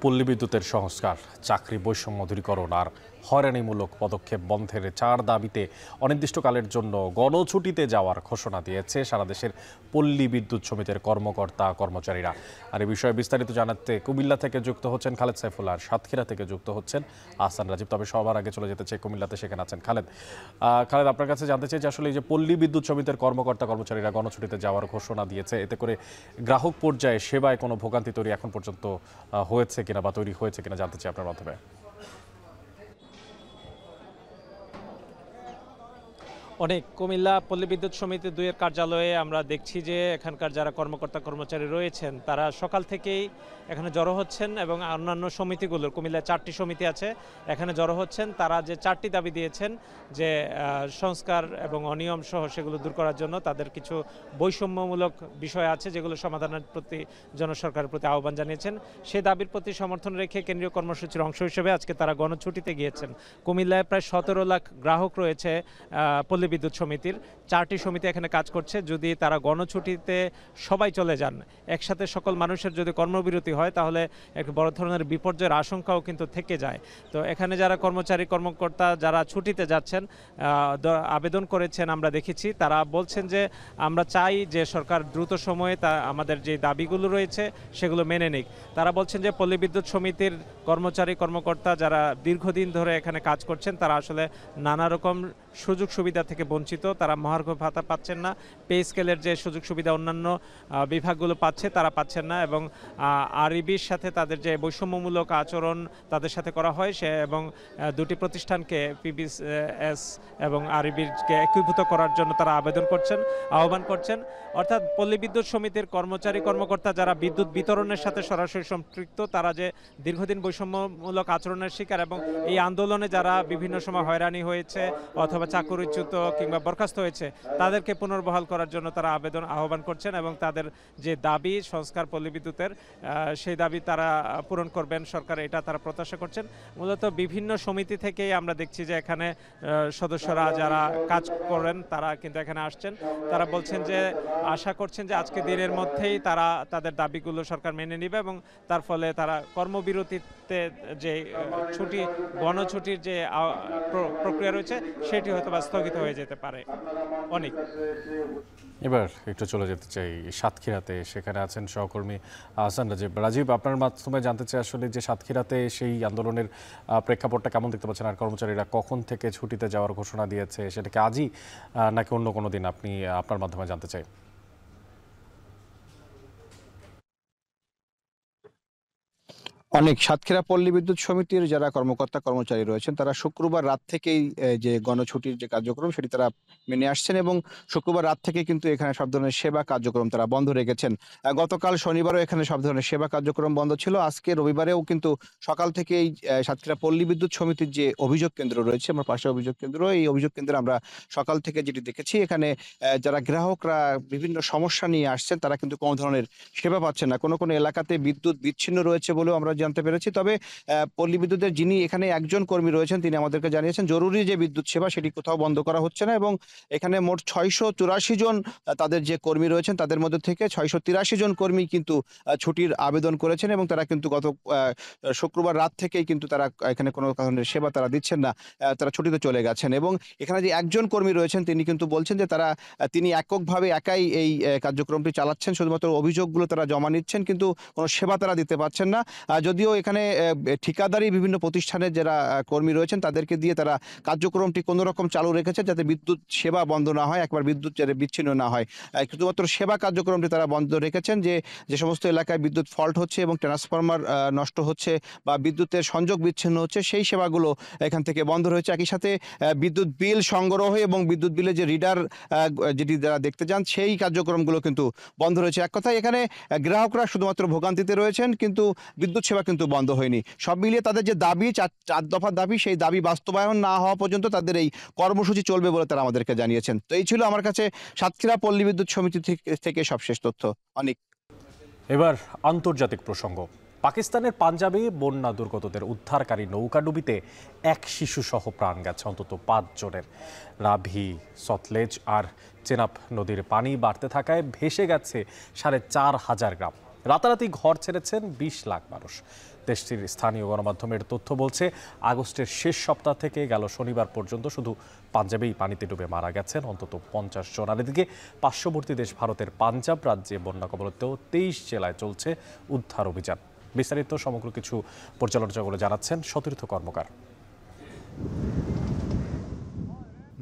পল্লী বিদ্যুতের সংস্কার, চাকরি বৈষম্য দূরীকরণ আর হয়রানিমূলক পদক্ষেপ বন্ধের 4 দাবিতে অনির্দিষ্টকালের জন্য গণছুটিতে যাওয়ার ঘোষণা দিয়েছে সারা দেশের পল্লী বিদ্যুৎ সমিতির কর্মকর্তা কর্মচারীরা। আর এই বিষয়ে বিস্তারিত জানাতে কুমিল্লা থেকে যুক্ত হচ্ছেন খালেদ সাইফুল্লাহ, আর সাতক্ষীরা থেকে যুক্ত হচ্ছেন আহসান রাজীব। তবে সবার আগে চলে যেতে চাই কুমিল্লাতে, সেখানে আছেন খালেদ। খালেদ, আপনার কাছে জানতে চাই যে আসলে এই যে পল্লী বিদ্যুৎ সমিতির কর্মকর্তা কর্মচারীরা গণছুটিতে যাওয়ার ঘোষণা দিয়েছে, এতে করে গ্রাহক পর্যায়ে সেবায় কোনো ভোগান্তি তৈরি এখন পর্যন্ত হয়েছে কিনা বা তৈরি হয়েছে কিনা জানতে চাই আপনার মাধ্যমে। অনেক কুমিল্লা পল্লী বিদ্যুৎ সমিতি 2-এর কার্যালয়ে আমরা দেখছি যে এখানকার যারা কর্মকর্তা কর্মচারী রয়েছেন তারা সকাল থেকেই এখানে জড়ো হচ্ছেন এবং অন্যান্য সমিতিগুলোর, কুমিল্লায় 4টি সমিতি আছে, এখানে জড়ো হচ্ছেন। তারা যে 4টি দাবি দিয়েছেন যে সংস্কার এবং অনিয়ম সহ সেগুলো দূর করার জন্য তাদের কিছু বৈষম্যমূলক বিষয় আছে যেগুলো সমাধানের প্রতি জনসরকারের প্রতি আহ্বান জানিয়েছেন। সেই দাবির প্রতি সমর্থন রেখে কেন্দ্রীয় কর্মসূচির অংশ হিসেবে আজকে তারা গণছুটিতে গিয়েছেন। কুমিল্লায় প্রায় 17 লাখ গ্রাহক রয়েছে পল্লী বিদ্যুৎ সমিতির, 4টি সমিতি এখানে কাজ করছে। যদি তারা গণছুটিতে সবাই চলে যান, একসাথে সকল মানুষের যদি কর্মবিরতি হয়, তাহলে একটা বড় ধরনের বিপর্যয়ের আশঙ্কাও কিন্তু থেকে যায়। তো এখানে যারা কর্মকর্তা যারা ছুটিতে যাচ্ছেন আবেদন করেছেন আমরা দেখেছি, তারা বলছেন যে আমরা চাই যে সরকার দ্রুত সময়ে আমাদের যে দাবিগুলো রয়েছে সেগুলো মেনে নিক। তারা বলছেন যে পল্লী বিদ্যুৎ সমিতির কর্মকর্তা যারা দীর্ঘদিন ধরে এখানে কাজ করছেন তারা আসলে নানা রকম সুযোগ সুবিধা থেকে বঞ্চিত। তারা মহার্ঘ ভাতা পাচ্ছেন না, পে স্কেলের যে সুযোগ সুবিধা অন্যান্য বিভাগগুলো পাচ্ছে তারা পাচ্ছেন না, এবং আরইবির সাথে তাদের যে বৈষম্যমূলক আচরণ তাদের সাথে করা হয় সে, এবং 2টি প্রতিষ্ঠানকে PBS এবং আরইবিকে একীভূত করার জন্য তারা আহ্বান করছেন। অর্থাৎ পল্লী বিদ্যুৎ সমিতির কর্মকর্তা যারা বিদ্যুৎ বিতরণের সাথে সরাসরি সম্পৃক্ত, তারা যে দীর্ঘদিন বৈষম্যমূলক আচরণের শিকার এবং এই আন্দোলনে যারা বিভিন্ন সময় হয়রানি হয়েছে অথবা চাকরিচ্যুত কিংবা বরখাস্ত হয়েছে তাদেরকে পুনর্বহাল করার জন্য তারা আহ্বান করছেন, এবং তাদের যে দাবি সংস্কার পল্লী বিদ্যুতের সেই দাবি তারা পূরণ করবেন সরকার, এটা তারা প্রত্যাশা করছেন। মূলত বিভিন্ন সমিতি থেকেই আমরা দেখছি যে এখানে সদস্যরা যারা কাজ করেন তারা কিন্তু এখানে আসছেন। তারা বলছেন যে আশা করছেন যে আজকে দিনের মধ্যেই তারা তাদের দাবিগুলো সরকার মেনে নেবে এবং তার ফলে তারা কর্মবিরতিতে যে গণছুটির যে প্রক্রিয়া রয়েছে সেটি হয়তো বা স্থগিত হয়ে যেতে পারে। অনেক এবার একটু চলে যেতে চাই সাতক্ষীরাতে, সেখানে আছেন সহকর্মী আহসান রাজীব। রাজীব, আপনার মাধ্যমে জানতে চাই আসলে যে সাতক্ষীরাতে সেই আন্দোলনের প্রেক্ষাপটটা কেমন দেখতে পাচ্ছেন, আর কর্মচারীরা কখন থেকে ছুটিতে যাওয়ার ঘোষণা দিয়েছে, সেটাকে আজই নাকি অন্য কোনো দিন, আপনি আপনার মাধ্যমে জানতে চাই। অনেক সাতক্ষীরা পল্লী বিদ্যুৎ সমিতির যারা কর্মকর্তা কর্মচারী রয়েছেন তারা শুক্রবার রাত থেকেই যে গণছুটির যে কার্যক্রম সেটি তারা মেনে আসছেন এবং শুক্রবার রাত থেকে কিন্তু এখানে সব ধরনের সেবা কার্যক্রম তারা বন্ধ রেখেছেন। গতকাল শনিবারও এখানে সব ধরনের সেবা কার্যক্রম বন্ধ ছিল। আজকে রবিবারেও কিন্তু সকাল থেকেই সাতক্ষীরা পল্লী বিদ্যুৎ সমিতির যে অভিযোগ কেন্দ্র রয়েছে, আমার পাশে অভিযোগ কেন্দ্র, এই অভিযোগ কেন্দ্রে আমরা সকাল থেকে যেটি দেখেছি এখানে যারা গ্রাহকরা বিভিন্ন সমস্যা নিয়ে আসছেন তারা কিন্তু কোনো ধরনের সেবা পাচ্ছেন না। কোনো কোনো এলাকাতে বিদ্যুৎ বিচ্ছিন্ন রয়েছে বলেও আমরা জানতে পেরেছি। তবে পল্লী বিদ্যুতের যিনি এখানে একজন কর্মী রয়েছেন তিনি আমাদেরকে জানিয়েছেন জরুরি যে বিদ্যুৎ সেবা সেটি কোথাও বন্ধ করা হচ্ছে না এবং এখানে মোট 684 জন তাদের যে কর্মী রয়েছেন তাদের মধ্যে থেকে 683 জন কর্মী কিন্তু ছুটির আবেদন করেছেন এবং তারা কিন্তু গত শুক্রবার রাত থেকেই কিন্তু তারা এখানে কোনো ধরনের সেবা তারা দিচ্ছেন না, তারা ছুটিতে চলে গেছেন। এবং এখানে যে একজন কর্মী রয়েছেন তিনি কিন্তু বলছেন যে তিনি এককভাবে একাই এই কার্যক্রমটি চালাচ্ছেন, শুধুমাত্র অভিযোগগুলো তারা জমা নিচ্ছেন কিন্তু কোনো সেবা তারা দিতে পারছেন না। যদিও এখানে ঠিকাদারি বিভিন্ন প্রতিষ্ঠানের যারা কর্মী রয়েছেন তাদেরকে দিয়ে তারা কার্যক্রমটি কোনো রকম চালু রেখেছে যাতে বিদ্যুৎ সেবা বন্ধ না হয়, একবার বিদ্যুৎ যাতে বিচ্ছিন্ন না হয়। শুধুমাত্র সেবা কার্যক্রমটি তারা বন্ধ রেখেছেন। যে সমস্ত এলাকায় বিদ্যুৎ ফল্ট হচ্ছে এবং ট্রান্সফরমার নষ্ট হচ্ছে বা বিদ্যুতের সংযোগ বিচ্ছিন্ন হচ্ছে সেই সেবাগুলো এখান থেকে বন্ধ রয়েছে। একই সাথে বিদ্যুৎ বিল সংগ্রহ এবং বিদ্যুৎ বিলে যে রিডার যেটি যারা দেখতে যান সেই কার্যক্রমগুলো কিন্তু বন্ধ রয়েছে। এক কথায় এখানে গ্রাহকরা শুধুমাত্র ভোগান্তিতে রয়েছেন কিন্তু বিদ্যুৎ সেবা কিন্তু বন্ধ হয়নি। সব মিলিয়ে তাদের যে দাবি, 4 দফা দাবি, সেই দাবি বাস্তবায়ন না হওয়া পর্যন্ত তাদের এই কর্মসূচি চলবে বলে তারা আমাদেরকে জানিয়েছেন। তো এই ছিল আমার কাছে সাতক্ষীরা পল্লী বিদ্যুৎ সমিতি থেকে সবশেষ তথ্য। অনেক এবার আন্তর্জাতিক প্রসঙ্গ। পাকিস্তানের পাঞ্জাবে বন্যা দুর্গতদের উদ্ধারকারী নৌকাডুবিতে এক শিশু সহ প্রাণ গেছে অন্তত 5 জনের। রাভি, সতলেজ আর চেনাব নদীর পানি বাড়তে থাকায় ভেসে গেছে 4,500 গ্রাম। রাতারাতি ঘর ছেড়েছেন 20 লাখ মানুষ। দেশটির স্থানীয় গণমাধ্যমের তথ্য বলছে আগস্টের শেষ সপ্তাহ থেকে গেল শনিবার পর্যন্ত শুধু পাঞ্জাবেই পানিতে ডুবে মারা গেছেন অন্তত 50 জন। আর এদিকে পার্শ্ববর্তী দেশ ভারতের পাঞ্জাব রাজ্যে বন্যা কবলিত 23 জেলায় চলছে উদ্ধার অভিযান। বিস্তারিত সমগ্র কিছু পর্যালোচনা করে জানাচ্ছেন সতীর্থ কর্মকার।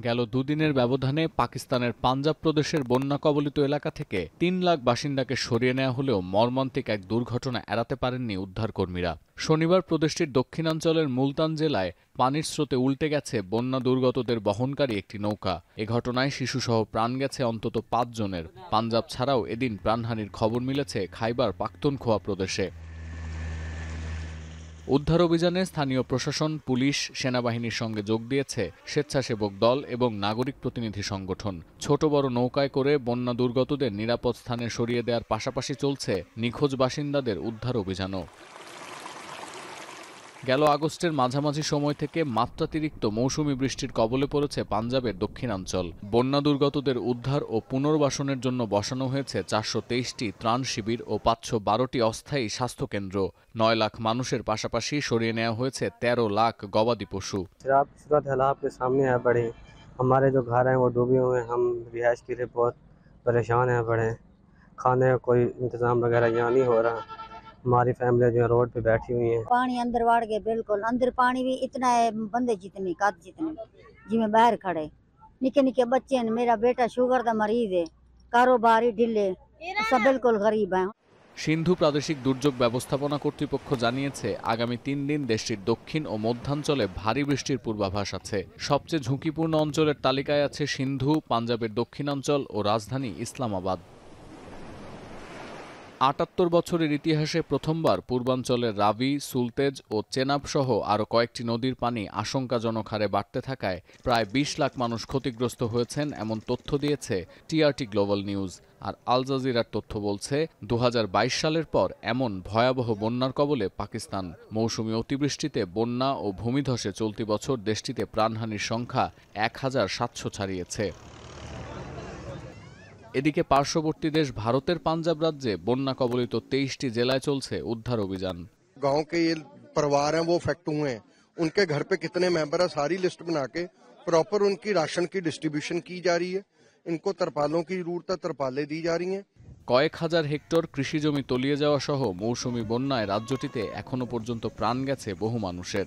গেল দুদিনের ব্যবধানে পাকিস্তানের পাঞ্জাব প্রদেশের বন্যা কবলিত এলাকা থেকে 3 লাখ বাসিন্দাকে সরিয়ে নেওয়া হলেও মর্মান্তিক এক দুর্ঘটনা এড়াতে পারেননি উদ্ধারকর্মীরা। শনিবার প্রদেশটির দক্ষিণাঞ্চলের মুলতান জেলায় পানির স্রোতে উল্টে গেছে বন্যা দুর্গতদের বহনকারী একটি নৌকা। এ ঘটনায় শিশুসহ প্রাণ গেছে অন্তত 5 জনের। পাঞ্জাব ছাড়াও এদিন প্রাণহানির খবর মিলেছে খাইবার পাখতুনখোয়া প্রদেশে। উদ্ধার অভিযানে স্থানীয় প্রশাসন, পুলিশ, সেনাবাহিনীর সঙ্গে যোগ দিয়েছে স্বেচ্ছাসেবক দল এবং নাগরিক প্রতিনিধি সংগঠন। ছোট বড় নৌকায় করে বন্যা দুর্গতদের নিরাপদ স্থানে সরিয়ে দেওয়ার পাশাপাশি চলছে নিখোঁজ বাসিন্দাদের উদ্ধার অভিযানও। গেল আগস্টের মাঝামাঝি সময় থেকে মাত্রাতিরিক্ত মৌসুমি বৃষ্টির কবলে পড়েছে পাঞ্জাবের দক্ষিণাঞ্চল। বন্যা দুর্গতদের উদ্ধার ও পুনর্বাসনের জন্য বসানো হয়েছে 423টি ত্রাণ শিবির ও 512টি অস্থায়ী স্বাস্থ্যকেন্দ্র। 9 লাখ মানুষের পাশাপাশি সরিয়ে নেওয়া হয়েছে 13 লাখ গবাদি পশু। हमारे जो घर हैं वो डूबे हुए हैं, हम रिहाइश के लिए बहुत परेशान हैं पड़े। खाने का कोई इंतजाम वगैरह यहाँ नहीं हो रहा। हमारी फैमिली जो रोड पे बैठी हुई है। पानी अंदर वाड़ गए, बिल्कुल अंदर पानी भी इतना है, बंदे जितने कद जितने जिमें बाहर खड़े निके निके बच्चे हैं। मेरा बेटा शुगर का मरीज है, कारोबारी ढिले, सब बिल्कुल गरीब हैं। সিন্ধু প্রাদেশিক দুর্যোগ ব্যবস্থাপনা কর্তৃপক্ষ জানিয়েছে আগামী 3 দিন দেশটির দক্ষিণ ও মধ্যাঞ্চলে ভারী বৃষ্টির পূর্বাভাস আছে। সবচেয়ে ঝুঁকিপূর্ণ অঞ্চলের তালিকায় আছে সিন্ধু, পাঞ্জাবের দক্ষিণাঞ্চল ও রাজধানী ইসলামাবাদ। 78 বছরের ইতিহাসে প্রথমবার পূর্বাঞ্চলের রাভি, সুলতেজ ও চেনাব সহ আরও কয়েকটি নদীর পানি আশঙ্কাজনক হারে বাড়তে থাকায় প্রায় 20 লাখ মানুষ ক্ষতিগ্রস্ত হয়েছেন এমন তথ্য দিয়েছে টিআরটি গ্লোবাল নিউজ। আর আল জাজিরার তথ্য বলছে 2022 সালের পর এমন ভয়াবহ বন্যার কবলে পাকিস্তান। মৌসুমি অতিবৃষ্টিতে বন্যা ও ভূমিধসে চলতি বছর দেশটিতে প্রাণহানির সংখ্যা 1700 ছাড়িয়েছে। এদিকে পার্শ্ববর্তী দেশ ভারতের পাঞ্জাব রাজ্যে বন্যা কবলিত 23টি জেলায় চলছে উদ্ধার অভিযান। गांव के ये परिवार हैं वो अफेक्ट हुए हैं, उनके घर पे कितने मेंबर है सारी लिस्ट बना के प्रॉपर उनकी राशन की डिस्ट्रीब्यूशन की जा रही है। इनको तरपालों की जरूरत है, तरपालें दी जा रही हैं। কয়েক হাজার হেক্টর কৃষি জমি তলিয়ে যাওয়া সহ মৌসুমি বন্যায় রাজ্যটিতে এখনো পর্যন্ত প্রাণ গেছে বহু মানুষের।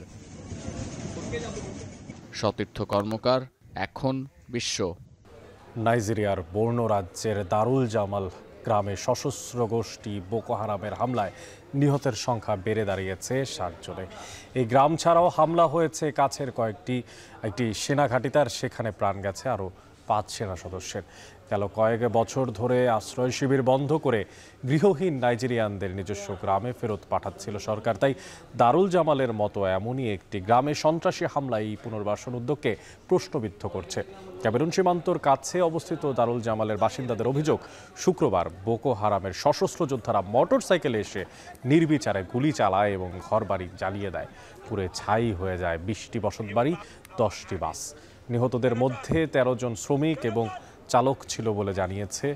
সতীর্থ কর্মকার, এখন বিশ্ব। নাইজেরিয়ার বোর্নো রাজ্যের দারুল জামাল গ্রামে সশস্ত্র গোষ্ঠী বোকো হারামের হামলায় নিহতের সংখ্যা বেড়ে দাঁড়িয়েছে 60 জনে। এই গ্রাম ছাড়াও হামলা হয়েছে কাছের একটি সেনা ঘাঁটিতে, আর সেখানে প্রাণ গেছে আরও 5 সেনা সদস্যের। গেল কয়েক বছর ধরে আশ্রয় শিবির বন্ধ করে গৃহহীন নাইজেরিয়ানদের নিজস্ব গ্রামে ফেরত পাঠাচ্ছিল সরকার। তাই দারুল জামালের মতো এমনই একটি গ্রামে সন্ত্রাসী হামলায় এই পুনর্বাসন উদ্যোগকে প্রশ্নবিদ্ধ করছে। ক্যামেরুন সীমান্তর কাছে অবস্থিত দারুল জামালের বাসিন্দাদের অভিযোগ, শুক্রবার বোকো হারামের সশস্ত্র যোদ্ধারা মোটর সাইকেলে এসে নির্বিচারে গুলি চালায় এবং ঘরবাড়ি জ্বালিয়ে দেয়। পুরে ছাই হয়ে যায় 20টি বসতবাড়ি, 10টি বাস। নিহতদের মধ্যে 13 জন শ্রমিক এবং চালক ছিল বলে জানিয়েছে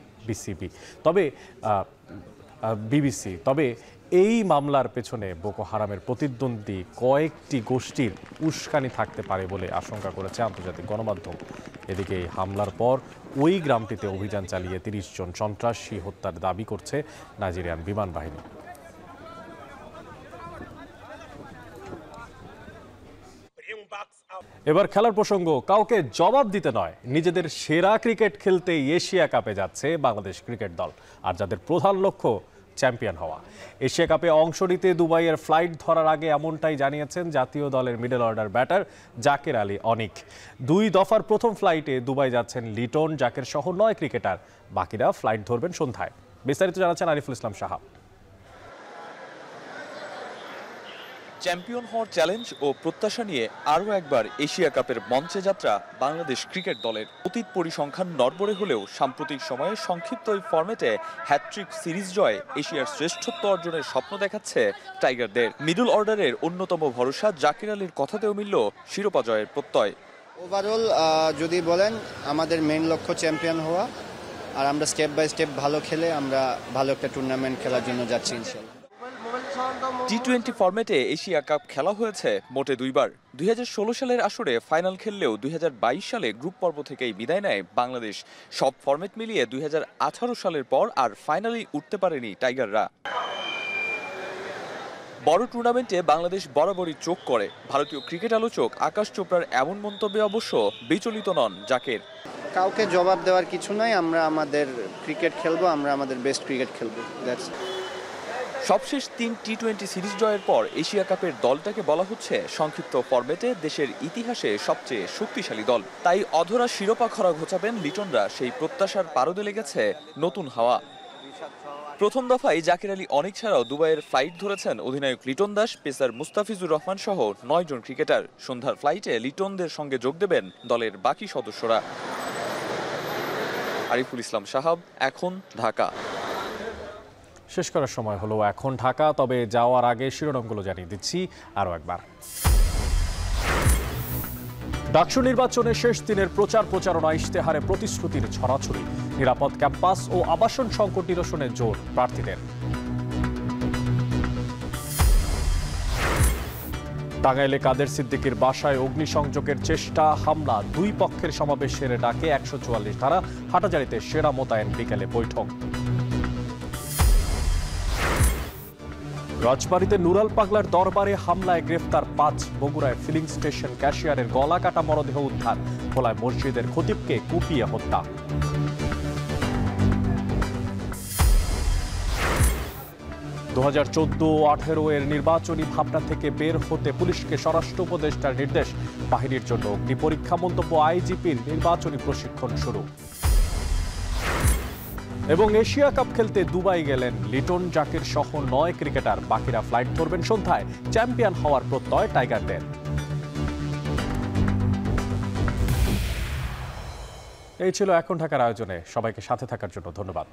বিবিসি। তবে এই মামলার পেছনে বোকো হারামের প্রতিদ্বন্দ্বী কয়েকটি গোষ্ঠীর উস্কানি থাকতে পারে বলে আশঙ্কা করেছে আন্তর্জাতিক গণমাধ্যম। এদিকে এই হামলার পর ওই গ্রামটিতে অভিযান চালিয়ে 30 জন সন্ত্রাসী হত্যার দাবি করছে নাইজেরিয়ান বিমান বাহিনী। এবার খেলার প্রসঙ্গ। কাউকে জবাব দিতে নয়, নিজেদের সেরা ক্রিকেট খেলতে এশিয়া কাপে যাচ্ছে বাংলাদেশ ক্রিকেট দল। আর যাদের প্রধান লক্ষ্য চ্যাম্পিয়ন হওয়া। এশিয়া কাপে অংশ নিতে দুবাইয়ের ফ্লাইট ধরার আগে এমনটাই জানিয়েছেন জাতীয় দলের middle order batter Jaker Ali Anik. 2 দফার প্রথম ফ্লাইটে দুবাই যাচ্ছেন লিটন, জাকের সহ 9 ক্রিকেটার। বাকিরা ফ্লাইট ধরবেন সন্ধ্যায়। বিস্তারিত জানাচ্ছেন আরিফুল ইসলাম সাহাব। চ্যাম্পিয়ন হওয়ার চ্যালেঞ্জ ও প্রত্যাশা নিয়ে আরও একবার এশিয়া কাপের মঞ্চে যাত্রা বাংলাদেশ ক্রিকেট দলের। অতীত পরিসংখ্যান নড়বড়ে হলেও সাম্প্রতিক সময়ে সংক্ষিপ্ত এই ফরম্যাটে হ্যাটট্রিক সিরিজ জয় এশিয়ার শ্রেষ্ঠত্ব অর্জনের স্বপ্ন দেখাচ্ছে টাইগারদের। মিডল অর্ডারের অন্যতম ভরসা জাকির আলীর কথাতেও মিলল শিরোপা জয়ের প্রত্যয়। ওভারঅল যদি বলেন, আমাদের মেইন লক্ষ্য চ্যাম্পিয়ন হওয়া, আর আমরা স্টেপ বাই স্টেপ ভালো খেলে আমরা ভালো একটা টুর্নামেন্ট খেলার জন্য যাচ্ছি ইনশাআল্লাহ। টি-20 ফরম্যাটে এশিয়া কাপ খেলা হয়েছে মোটে 2 বার। 2016 সালের আসরে ফাইনাল খেললেও 2022 সালে গ্রুপ পর্ব থেকেই বিদায় নেয় বাংলাদেশ। সব ফরম্যাট মিলিয়ে 2018 সালের পর আর ফাইনালে উঠতে পারেনি টাইগাররা। বড় টুর্নামেন্টে বাংলাদেশ বরাবরই চোখ করে। ভারতীয় ক্রিকেট আলোচক আকাশ চোপড়ার এমন মন্তব্যে অবশ্য বিচলিত নন জাকের। কাউকে জবাব দেওয়ার কিছু নাই, আমরা আমাদের ক্রিকেট খেলবো, আমরা আমাদের বেস্ট ক্রিকেট খেলবো। সবশেষ 3 টি-20 সিরিজ জয়ের পর এশিয়া কাপের দলটাকে বলা হচ্ছে সংক্ষিপ্ত ফরম্যাটে দেশের ইতিহাসে সবচেয়ে শক্তিশালী দল। তাই অধরা শিরোপা খরা ঘোচাবেন লিটনরা, সেই প্রত্যাশার পারদে লেগেছে নতুন হাওয়া। প্রথম দফায় জাকির আলী অনিক ছাড়াও দুবাইয়ের ফ্লাইট ধরেছেন অধিনায়ক লিটন দাস, পেসার মুস্তাফিজুর রহমান সহ 9 জন ক্রিকেটার। সন্ধ্যার ফ্লাইটে লিটনদের সঙ্গে যোগ দেবেন দলের বাকি সদস্যরা। আরিফুল ইসলাম সাহাব, এখন ঢাকা। শেষ করার সময় হলো এখন ঢাকা। তবে যাওয়ার আগে শিরোনামগুলো জানিয়ে দিচ্ছি আরও একবার। ডাকসু নির্বাচনে শেষ দিনের প্রচারণা, ইশতেহারে প্রতিশ্রুতির ছড়াছড়ি। নিরাপদ ক্যাম্পাস ও আবাসন সংকট নিরসনে জোর প্রার্থীদের। টাঙ্গাইলে কাদের সিদ্দিকীর বাসায় অগ্নিসংযোগের চেষ্টা, হামলা, 2 পক্ষের সমাবেশের ডাকে 144 ধারা। হাটাজারিতে সেনা মোতায়েন, বিকেলে বৈঠক। রাজবাড়ীতে নুরাল পাগলার দরবারে হামলায় গ্রেফতার 5। বগুড়ায় ফিলিং স্টেশন ক্যাশিয়ারের গলা কাটা মরদেহ উদ্ধার। ভোলায় মসজিদের খতিবকে কুপিয়ে হত্যা। 2014-18 এর নির্বাচনী ভাবনা থেকে বের হতে পুলিশকে স্বরাষ্ট্র উপদেষ্টার নির্দেশ। বাহিনীর জন্য অগ্নি পরীক্ষা, মন্তব্য আইজিপির। নির্বাচনী প্রশিক্ষণ শুরু। এবং এশিয়া কাপ খেলতে দুবাই গেলেন লিটন, জাকির সহ 9 ক্রিকেটার। বাকিরা ফ্লাইট ধরবেন সন্ধ্যায়। চ্যাম্পিয়ন হওয়ার প্রত্যয় টাইগারদের। এই ছিল এখন ঢাকার আয়োজনে। সবাইকে সাথে থাকার জন্য ধন্যবাদ।